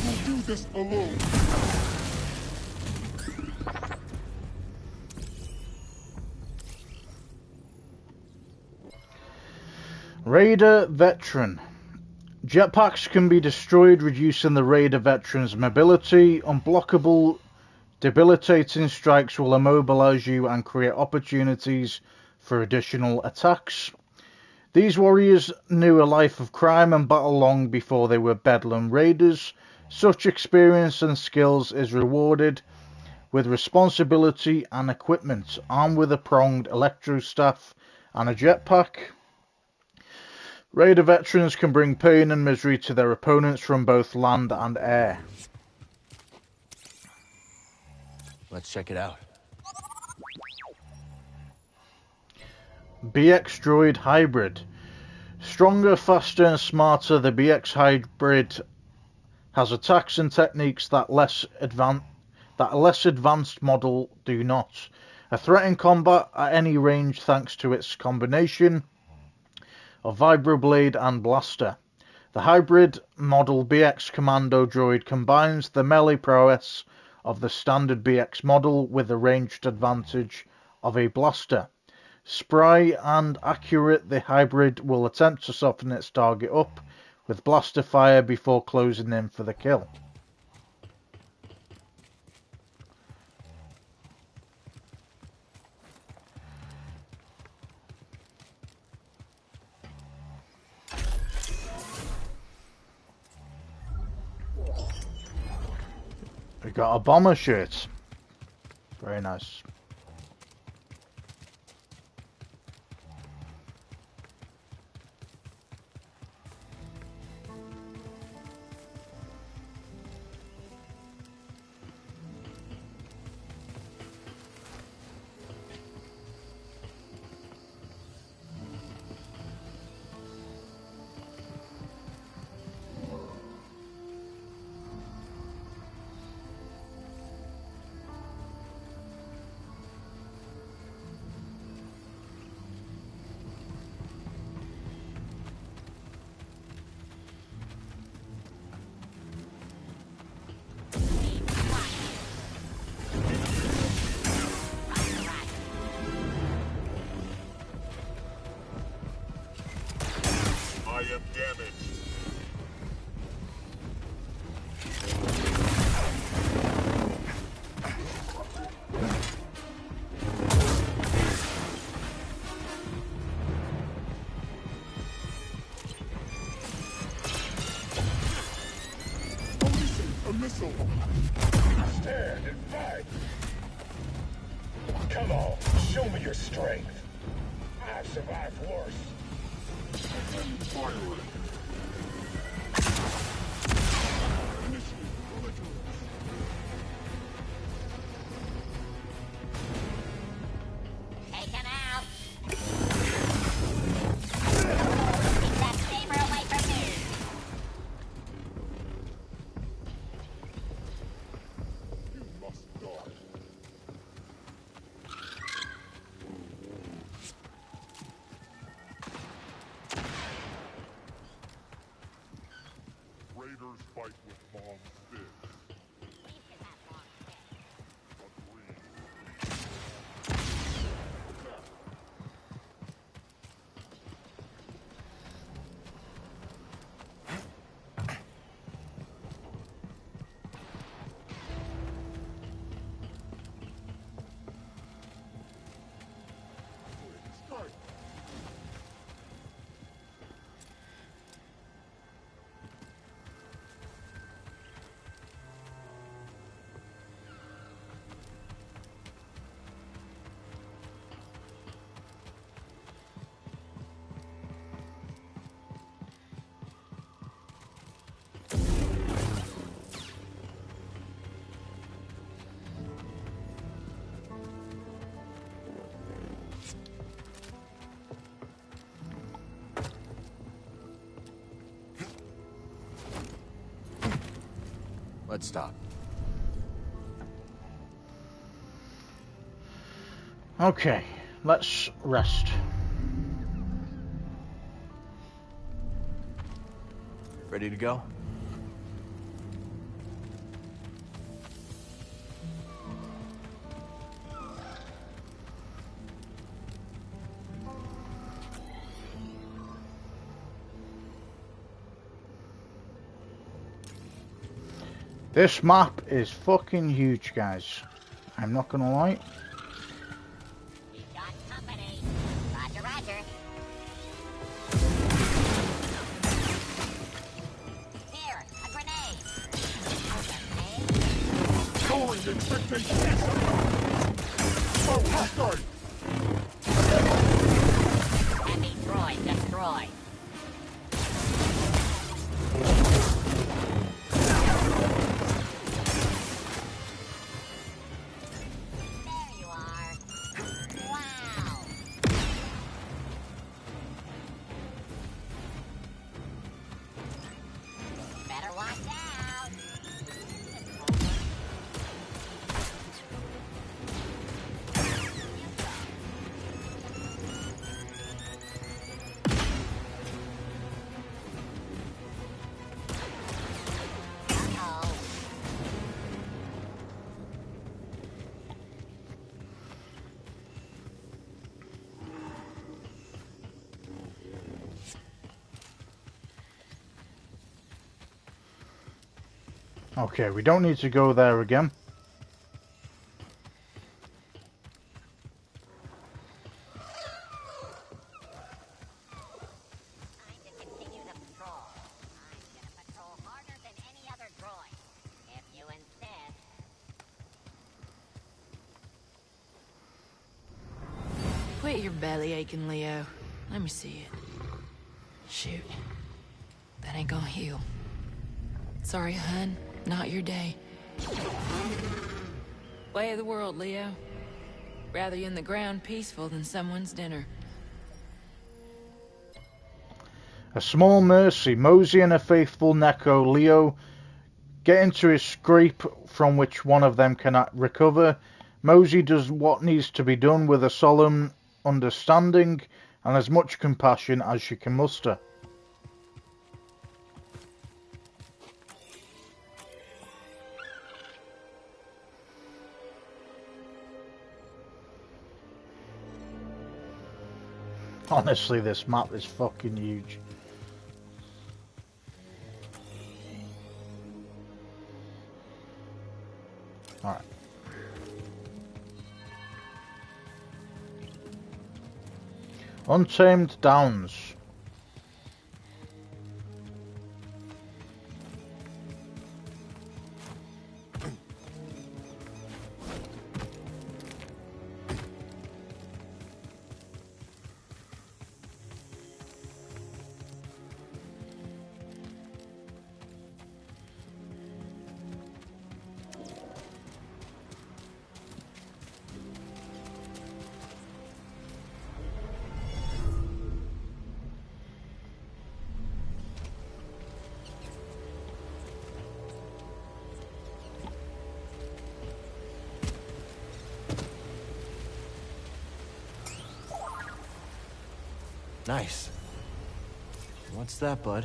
S4: will do this alone.
S1: Raider Veteran. Jetpacks can be destroyed, reducing the Raider Veteran's mobility. Unblockable, debilitating strikes will immobilize you and create opportunities for additional attacks. These warriors knew a life of crime and battle long before they were Bedlam Raiders. Such experience and skills is rewarded with responsibility and equipment, armed with a pronged electro staff and a jetpack. Raider veterans can bring pain and misery to their opponents from both land and air.
S9: Let's check it out.
S1: BX Droid Hybrid. Stronger, faster and smarter, the BX Hybrid has attacks and techniques that a less advanced model do not. A threat in combat at any range thanks to its combination of vibroblade and blaster. The hybrid model BX Commando Droid combines the melee prowess of the standard BX model with the ranged advantage of a blaster. Spry and accurate, the hybrid will attempt to soften its target up with blaster fire before closing in for the kill. We got a bomber shirt. Very nice.
S4: I am damaged. A missile.
S5: Stand and fight. Come on, show me your strength. I've survived worse.
S4: Fire it.
S6: Take him out. Keep that saber away from me.
S4: You must die. Raiders fight with long sticks.
S6: We should have long sticks.
S4: Agreed. Strike.
S9: Let's stop.
S1: Okay, let's rest.
S9: Ready to go?
S1: This map is fucking huge, guys. I'm not gonna lie.
S6: We've got company. Roger, roger. Here, a grenade.
S4: Going expectation. Oh, hostile.
S6: Heavy droid destroyed. There you are. Wow. Better watch out. Uh-oh.
S1: Okay, we don't need to go there again.
S6: Time to continue the patrol. I'm gonna patrol harder than any other droid. If you insist.
S2: Quit your belly aching, Leo. Let me see it. Shoot. That ain't gonna heal. Sorry, hun. Not your day. Way of the world, Leo. Rather you in the ground peaceful than someone's dinner.
S1: A small mercy. Mosey and a faithful Neko, Leo, get into his scrape from which one of them cannot recover. Mosey does what needs to be done with a solemn understanding and as much compassion as she can muster. Honestly, this map is fucking huge. Alright. Untamed Downs.
S9: Nice. What's that, bud?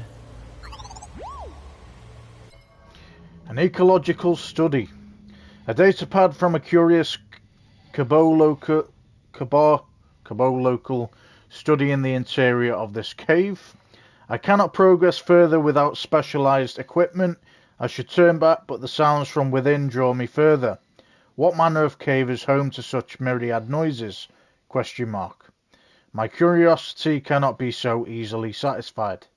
S1: An ecological study. A datapad from a curious Cabo local study in the interior of this cave. I cannot progress further without specialized equipment. I should turn back, but the sounds from within draw me further. What manner of cave is home to such myriad noises? ? My curiosity cannot be so easily satisfied.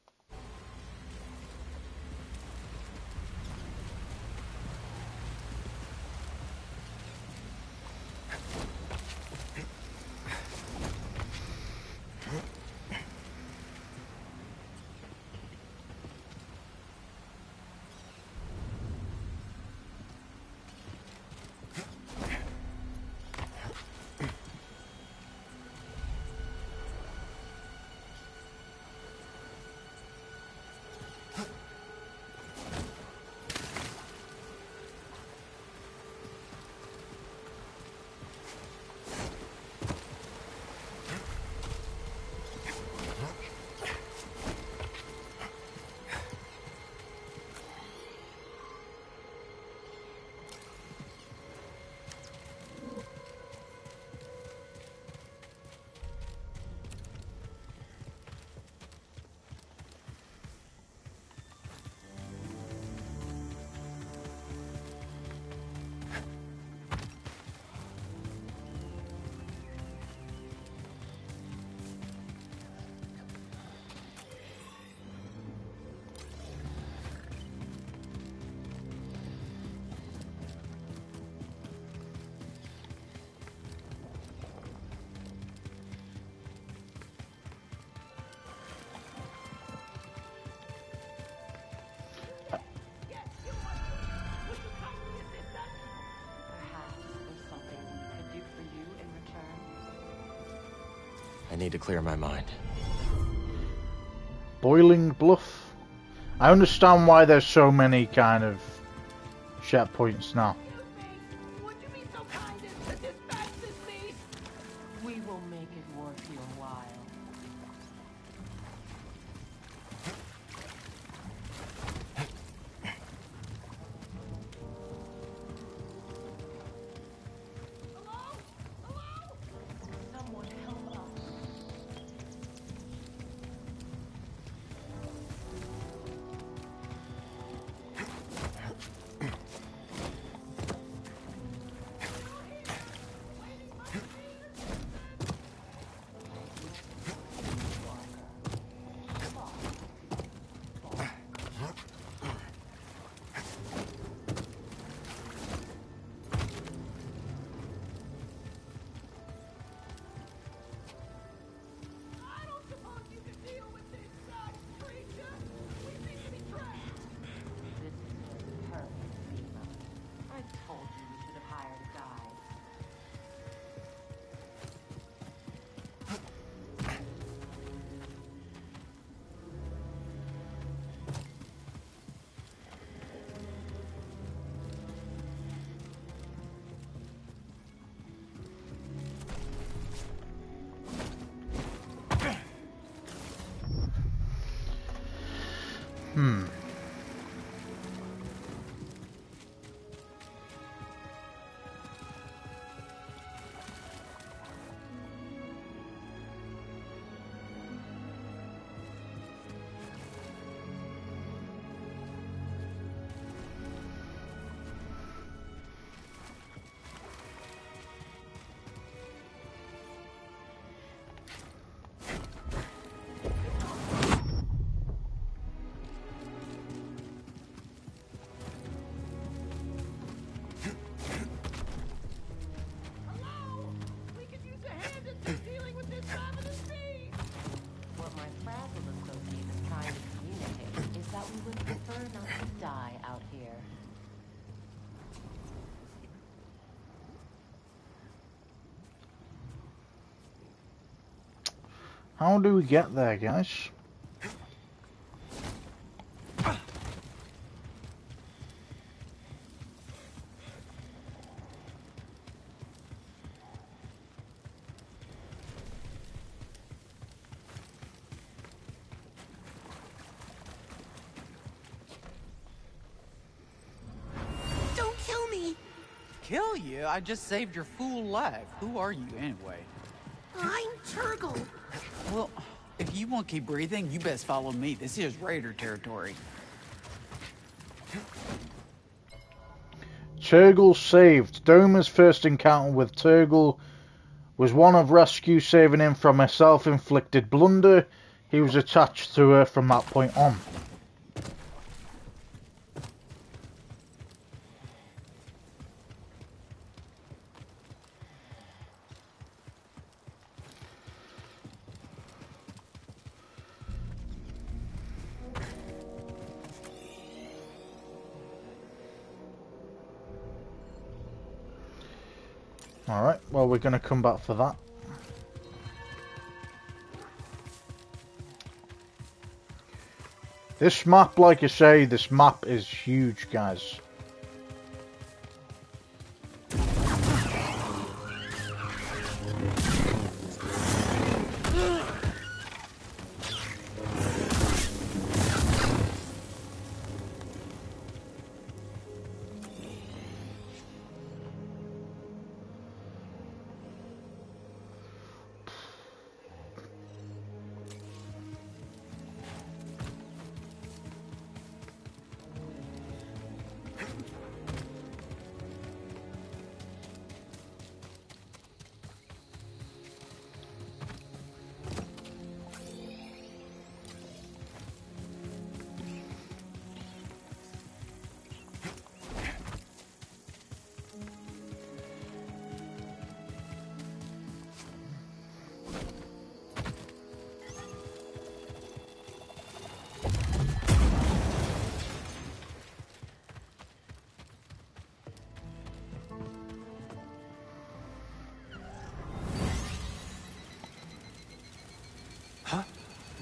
S9: I need to clear my mind.
S1: Boiling Bluff. I understand why there's so many kind of checkpoints now.
S8: Would you be so kind as to dispatch this beast?
S14: We will make it worth your while. Someone help us. What my frazzled associate is trying to communicate is that we would prefer not to die out here.
S1: How do we get there, guys?
S12: Don't kill me! Kill you? I just saved your fool life. Who are you, anyway?
S15: I'm Turgle.
S12: Well, if you want to keep breathing, you best follow me. This is Raider territory.
S1: Turgle saved. Doma's first encounter with Turgle was one of rescue, saving him from a self-inflicted blunder. He was attached to her from that point on. Alright, well, we're going to come back for that. This map, like I say, this map is huge, guys.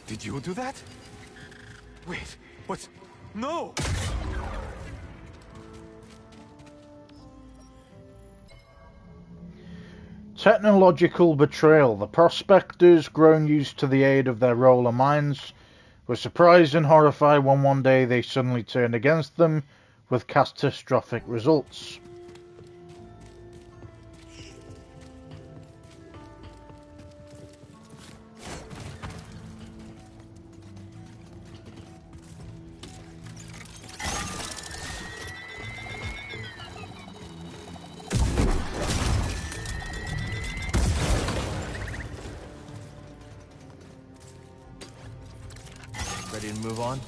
S11: Did you do that? Wait, what? No!
S1: Technological betrayal. The prospectors, grown used to the aid of their roller minds, were surprised and horrified when one day they suddenly turned against them, with catastrophic results.
S9: Ready to move on?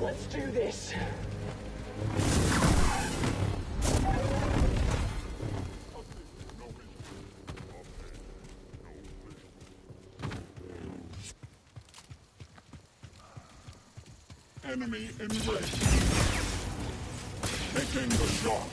S16: Let's do this.
S4: Enemy in range. Taking the shot.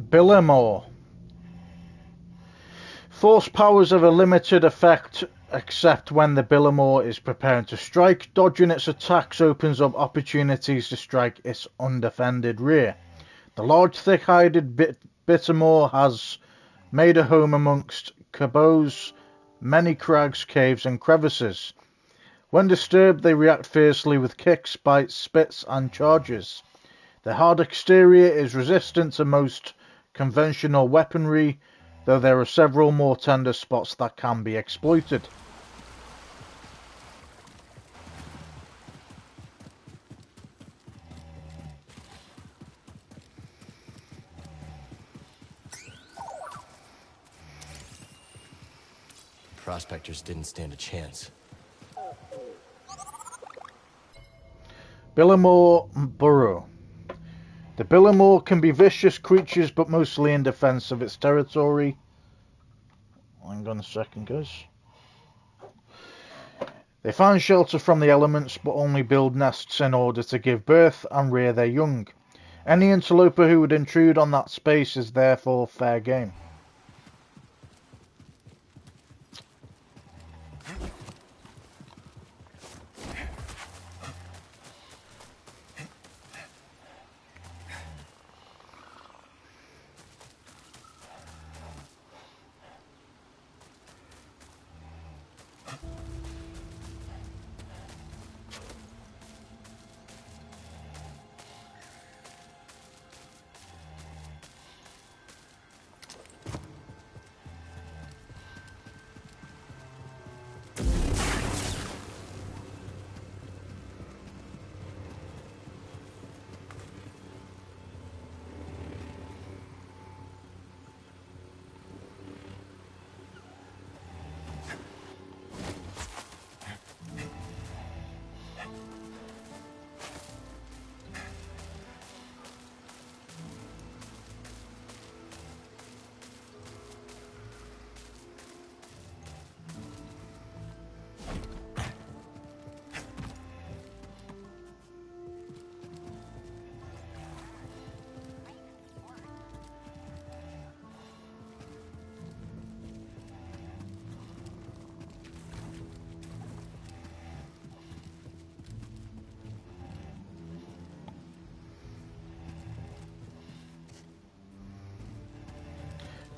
S1: Billimore. Force powers have a limited effect except when the Billimore is preparing to strike. Dodging its attacks opens up opportunities to strike its undefended rear. The large thick-hided Bittermore has made a home amongst Cabot's many crags, caves and crevices. When disturbed, they react fiercely with kicks, bites, spits and charges. Their hard exterior is resistant to most conventional weaponry, though there are several more tender spots that can be exploited.
S9: Prospectors didn't stand a chance.
S1: Billimore Burrow. The Billimore can be vicious creatures, but mostly in defense of its territory. Hang on a second, guys. They find shelter from the elements, but only build nests in order to give birth and rear their young. Any interloper who would intrude on that space is therefore fair game.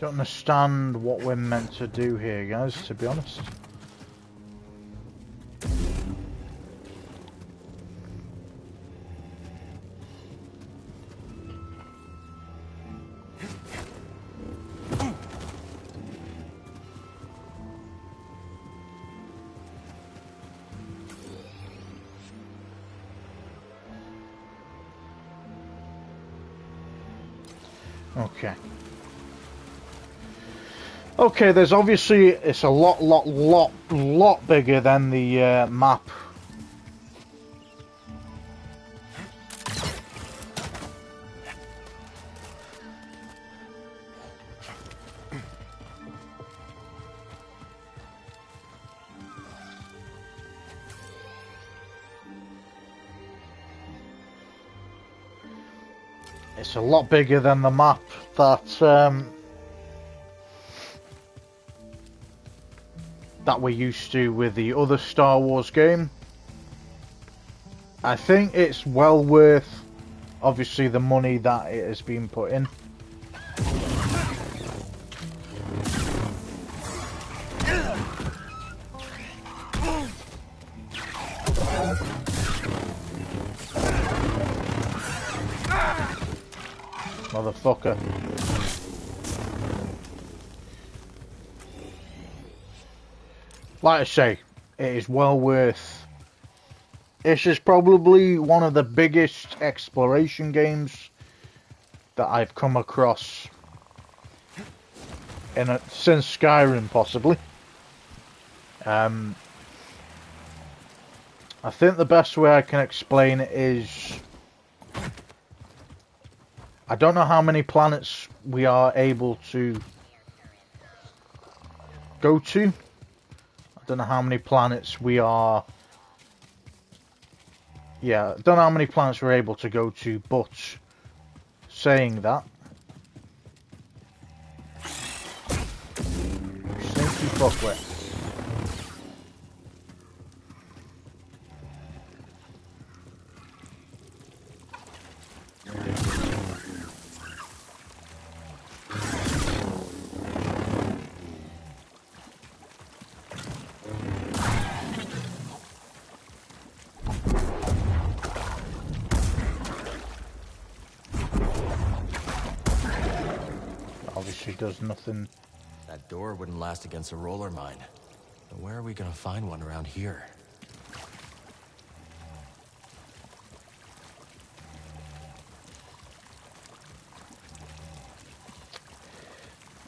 S1: Don't understand what we're meant to do here, guys, to be honest. Okay. Okay, there's obviously, it's a lot bigger than the map. It's a lot bigger than the map that we're used to with the other Star Wars game. I think it's well worth, obviously, the money that it has been put in. Motherfucker. Like I say, it is well worth. This is probably one of the biggest exploration games that I've come across since Skyrim, possibly. I think the best way I can explain it is, I don't know how many planets we are able to go to. I don't know how many planets we are... Yeah, I don't know how many planets we're able to go to, but saying that... Sneaky fuckwit. Obviously does nothing.
S9: That door wouldn't last against a roller mine. But where are we gonna find one around here?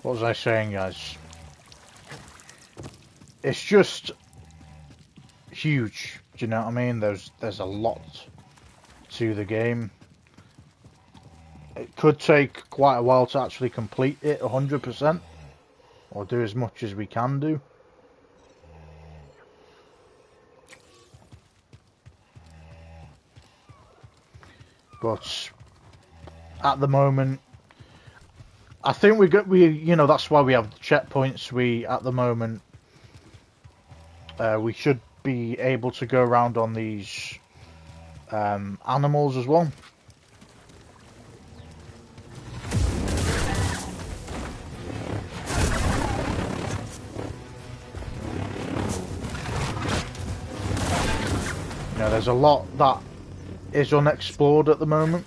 S1: What was I saying, guys? It's just huge. Do you know what I mean? There's a lot to the game. It could take quite a while to actually complete it 100%, or do as much as we can do. But at the moment, I think you know, that's why we have the checkpoints. At the moment, we should be able to go around on these animals as well. You know, there's a lot that is unexplored at the moment.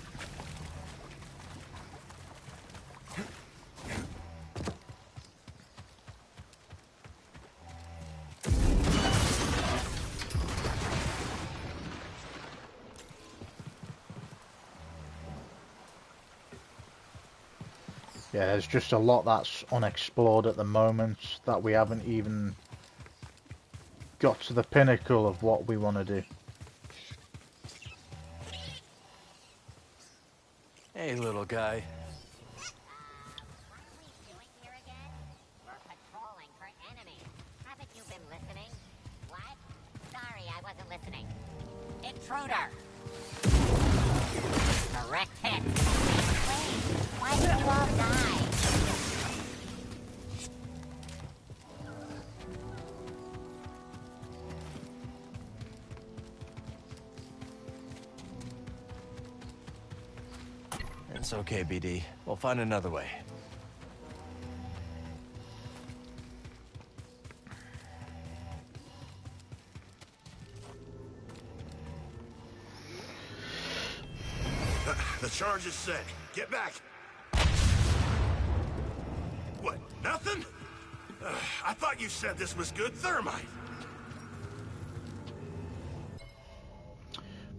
S1: Yeah, there's just a lot that's unexplored at the moment that we haven't even got to the pinnacle of what we want to do.
S9: Hey, little guy.
S6: Intruder! Correct hit. Wait, why did you all die?
S9: It's okay, BD. We'll find another way.
S4: The charge is set. Get back. What, nothing? I thought you said this was good thermite.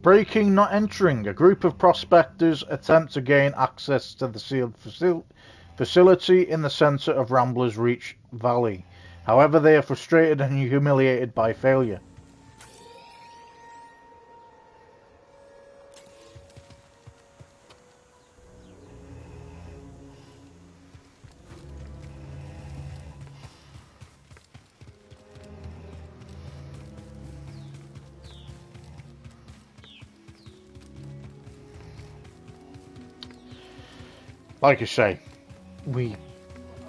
S1: Breaking, not entering. A group of prospectors attempt to gain access to the sealed facility in the center of Rambler's Reach Valley. However, they are frustrated and humiliated by failure. Like I say, we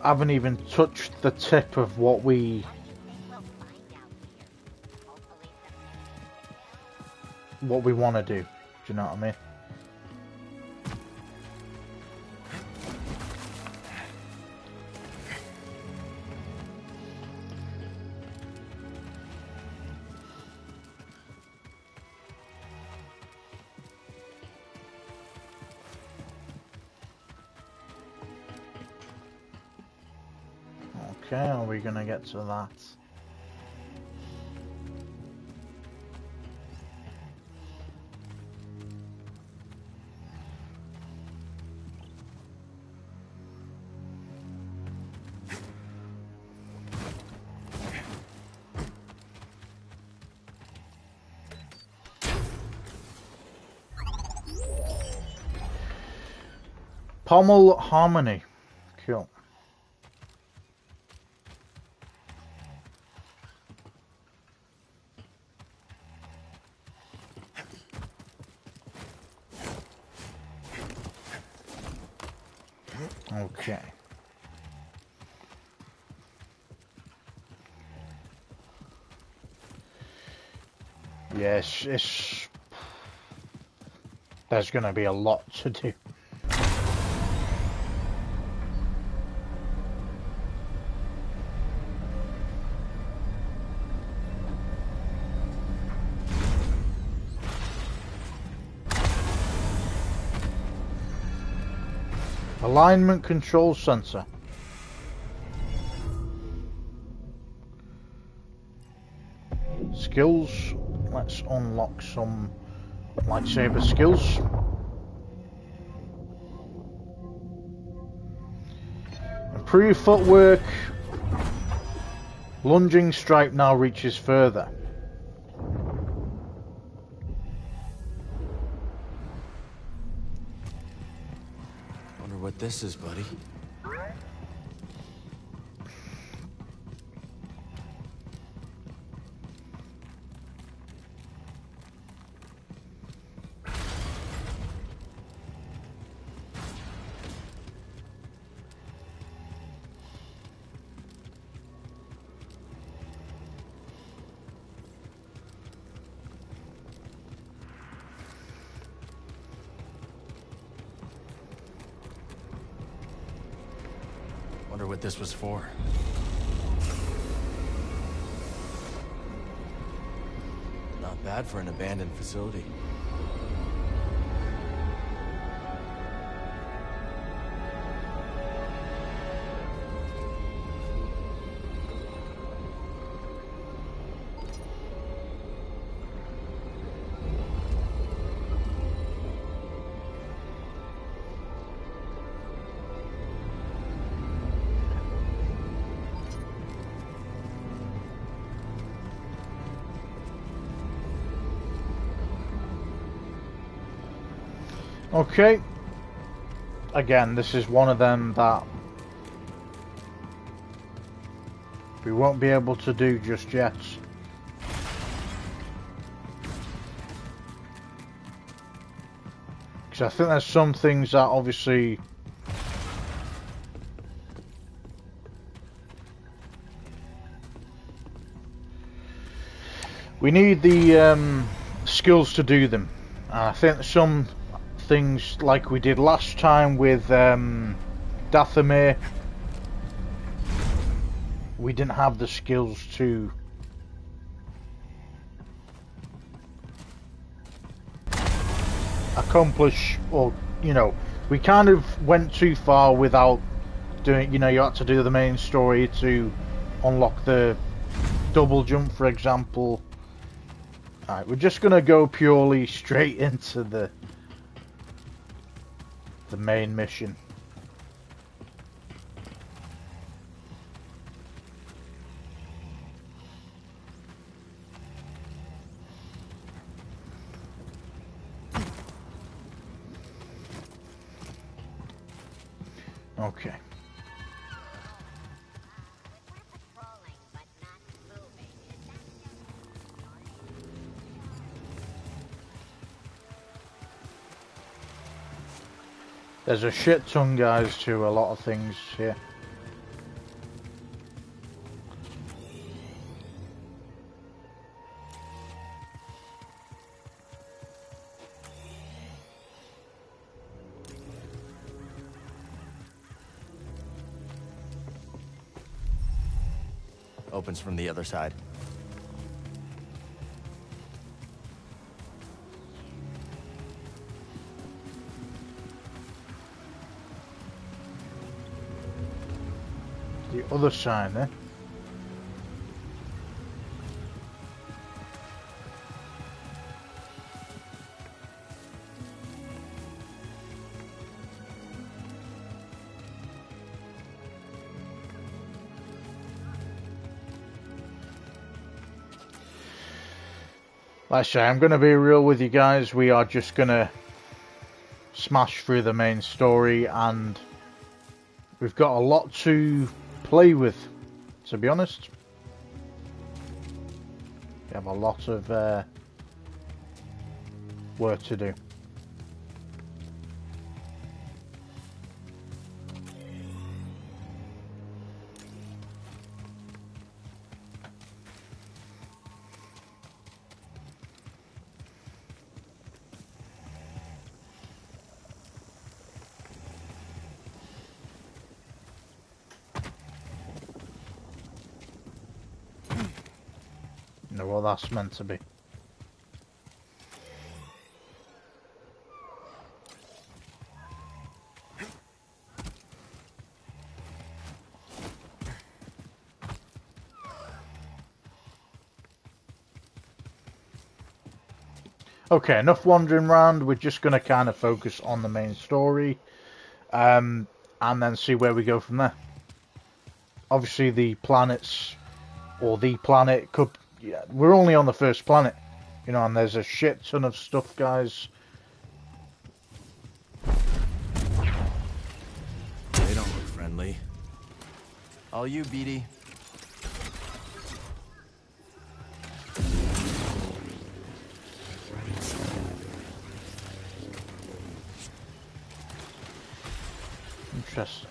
S1: haven't even touched the tip of what we want to do. Do you know what I mean? Okay, are we gonna get to that? Pommel Harmony. Cool. Okay. Yes, there's going to be a lot to do. Alignment Control Center. Skills. Let's unlock some lightsaber skills. Improve footwork. Lunging strike now reaches further.
S9: Wonder what this is, buddy. Wonder what this was for. Not bad for an abandoned facility.
S1: Okay. Again, this is one of them that we won't be able to do just yet. Because I think there's some things that obviously we need the skills to do them. And I think some things like we did last time with Dathomir, we didn't have the skills to accomplish or you know, we kind of went too far without doing, you know, you had to do the main story to unlock the double jump, for example. Alright, we're just going to go purely straight into the main mission. Okay. There's a shit ton, guys, to a lot of things here.
S9: Opens from the other side.
S1: The other side there. Like I say, I'm going to be real with you guys. We are just going to smash through the main story, and we've got a lot to play with, to be honest. We have a lot of work to do. Know what that's meant to be. Okay, enough wandering around. We're just going to kind of focus on the main story, and then see where we go from there. Obviously, the planets, or the planet, could... Yeah, we're only on the first planet, you know, and there's a shit ton of stuff, guys.
S9: They don't look friendly. All you, BD.
S1: Interesting.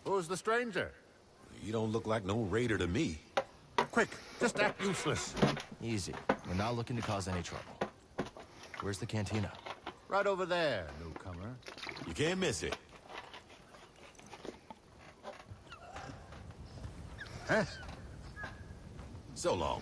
S4: Who's the stranger? You don't look like no raider to me. Quick, just act useless.
S9: Easy. We're not looking to cause any trouble. Where's the cantina?
S4: Right over there, newcomer. You can't miss it. Huh? So long.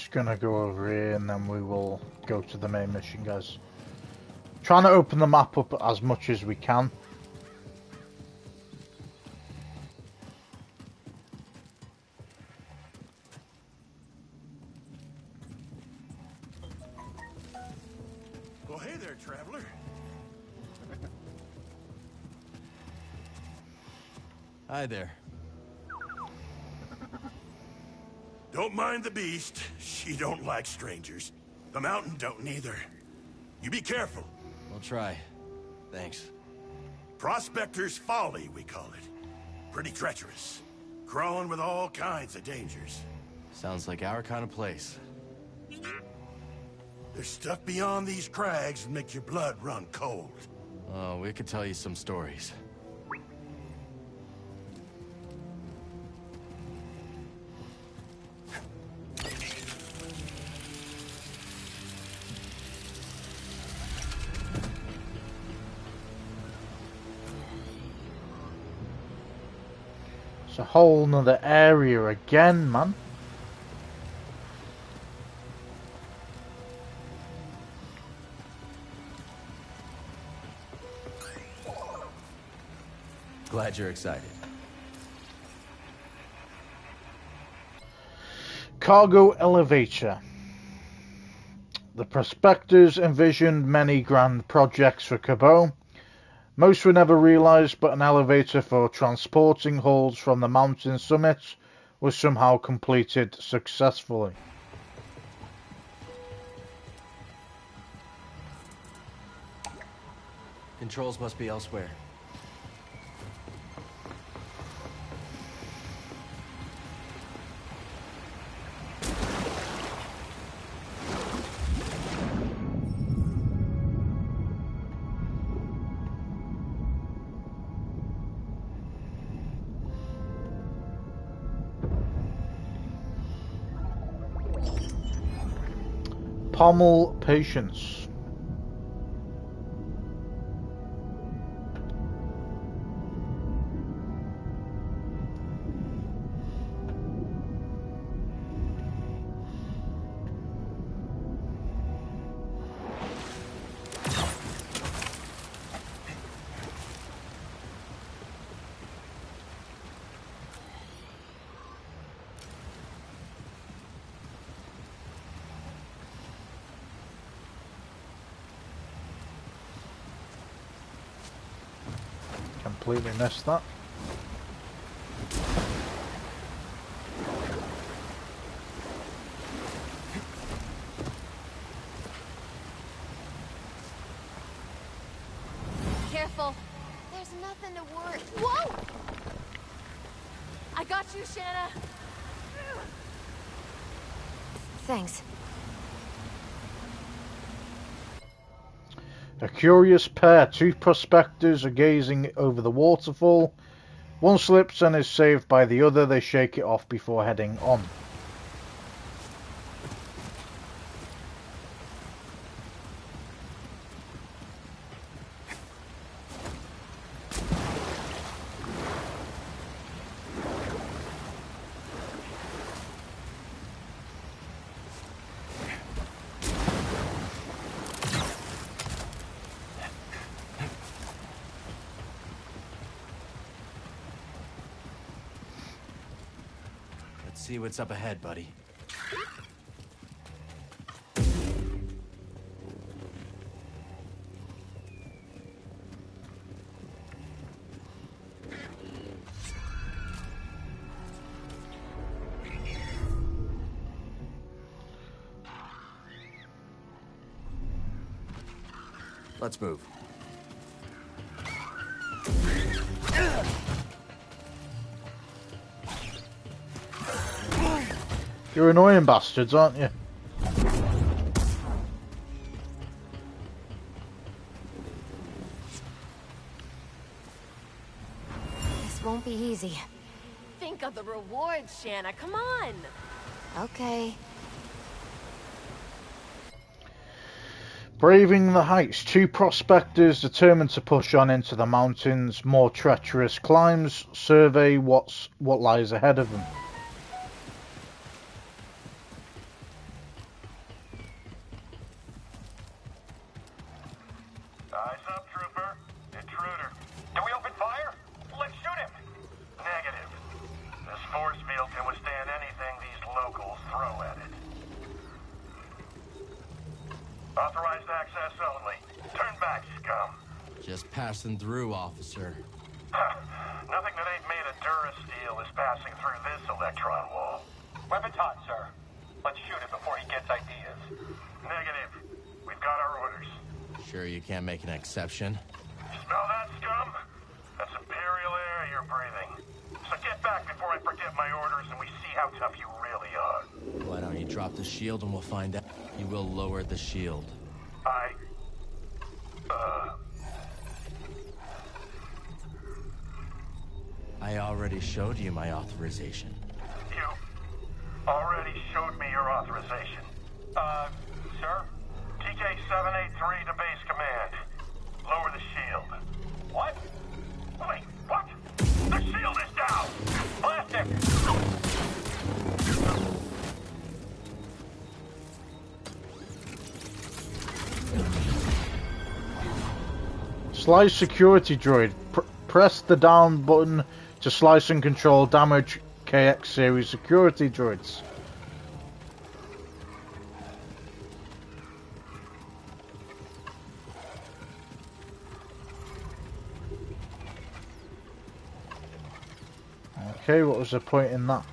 S1: just gonna go over here and then we will go to the main mission, guys. Trying to open the map up as much as we can.
S16: Well, hey there, traveler.
S9: Hi there.
S16: Don't mind the beast. She don't like strangers. The mountain don't neither. You be careful.
S9: We'll try. Thanks.
S16: Prospector's Folly, we call it. Pretty treacherous. Crawling with all kinds of dangers.
S9: Sounds like our kind of place.
S16: There's stuff beyond these crags that make your blood run cold.
S9: Oh, we could tell you some stories.
S1: It's a whole nother area again, man.
S9: Glad you're excited.
S1: Cargo elevator. The prospectors envisioned many grand projects for Cabot. Most were never realized, but an elevator for transporting hauls from the mountain summits was somehow completed successfully.
S9: Controls must be elsewhere.
S1: Pommel patience. Completely missed that.
S7: Careful. There's nothing to worry. Whoa! I got you, Shanna. Thanks.
S1: A curious pair. Two prospectors are gazing over the waterfall. One slips and is saved by the other. They shake it off before heading on.
S9: See what's up ahead, buddy. Let's move.
S1: You're annoying bastards, aren't you?
S7: This won't be easy.
S14: Think of the reward, Shanna. Come on.
S7: Okay.
S1: Braving the heights, two prospectors determined to push on into the mountains' more treacherous climbs survey what lies ahead of them.
S16: Authorized access only. Turn back, scum.
S9: Just passing through, officer.
S16: Nothing that ain't made of Durasteel is passing through this electron wall.
S17: Weapons hot, sir. Let's shoot it before he gets ideas.
S16: Negative. We've got our orders.
S9: Sure you can't make an exception?
S16: Smell that, scum? That's Imperial air you're breathing. So get back before I forget my orders and we see how tough you really are.
S9: Why don't you drop the shield and we'll find out. You will lower the shield. I already showed you my authorization.
S16: You already showed me your authorization.
S17: Sir?
S16: TK-783 to base command. Lower the shield.
S17: What?
S16: Wait, what? The shield is down!
S17: Plastic!
S1: Slice security droid. Press the down button to slice and control damage KX series security droids. Okay, what was the point in that?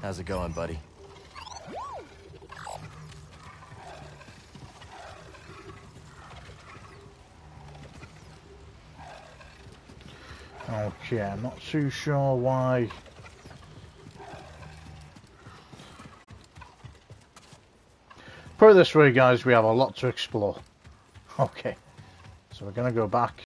S9: How's it going, buddy?
S1: Okay, I'm not too sure why. Put it this way, guys, we have a lot to explore. Okay, so we're gonna go back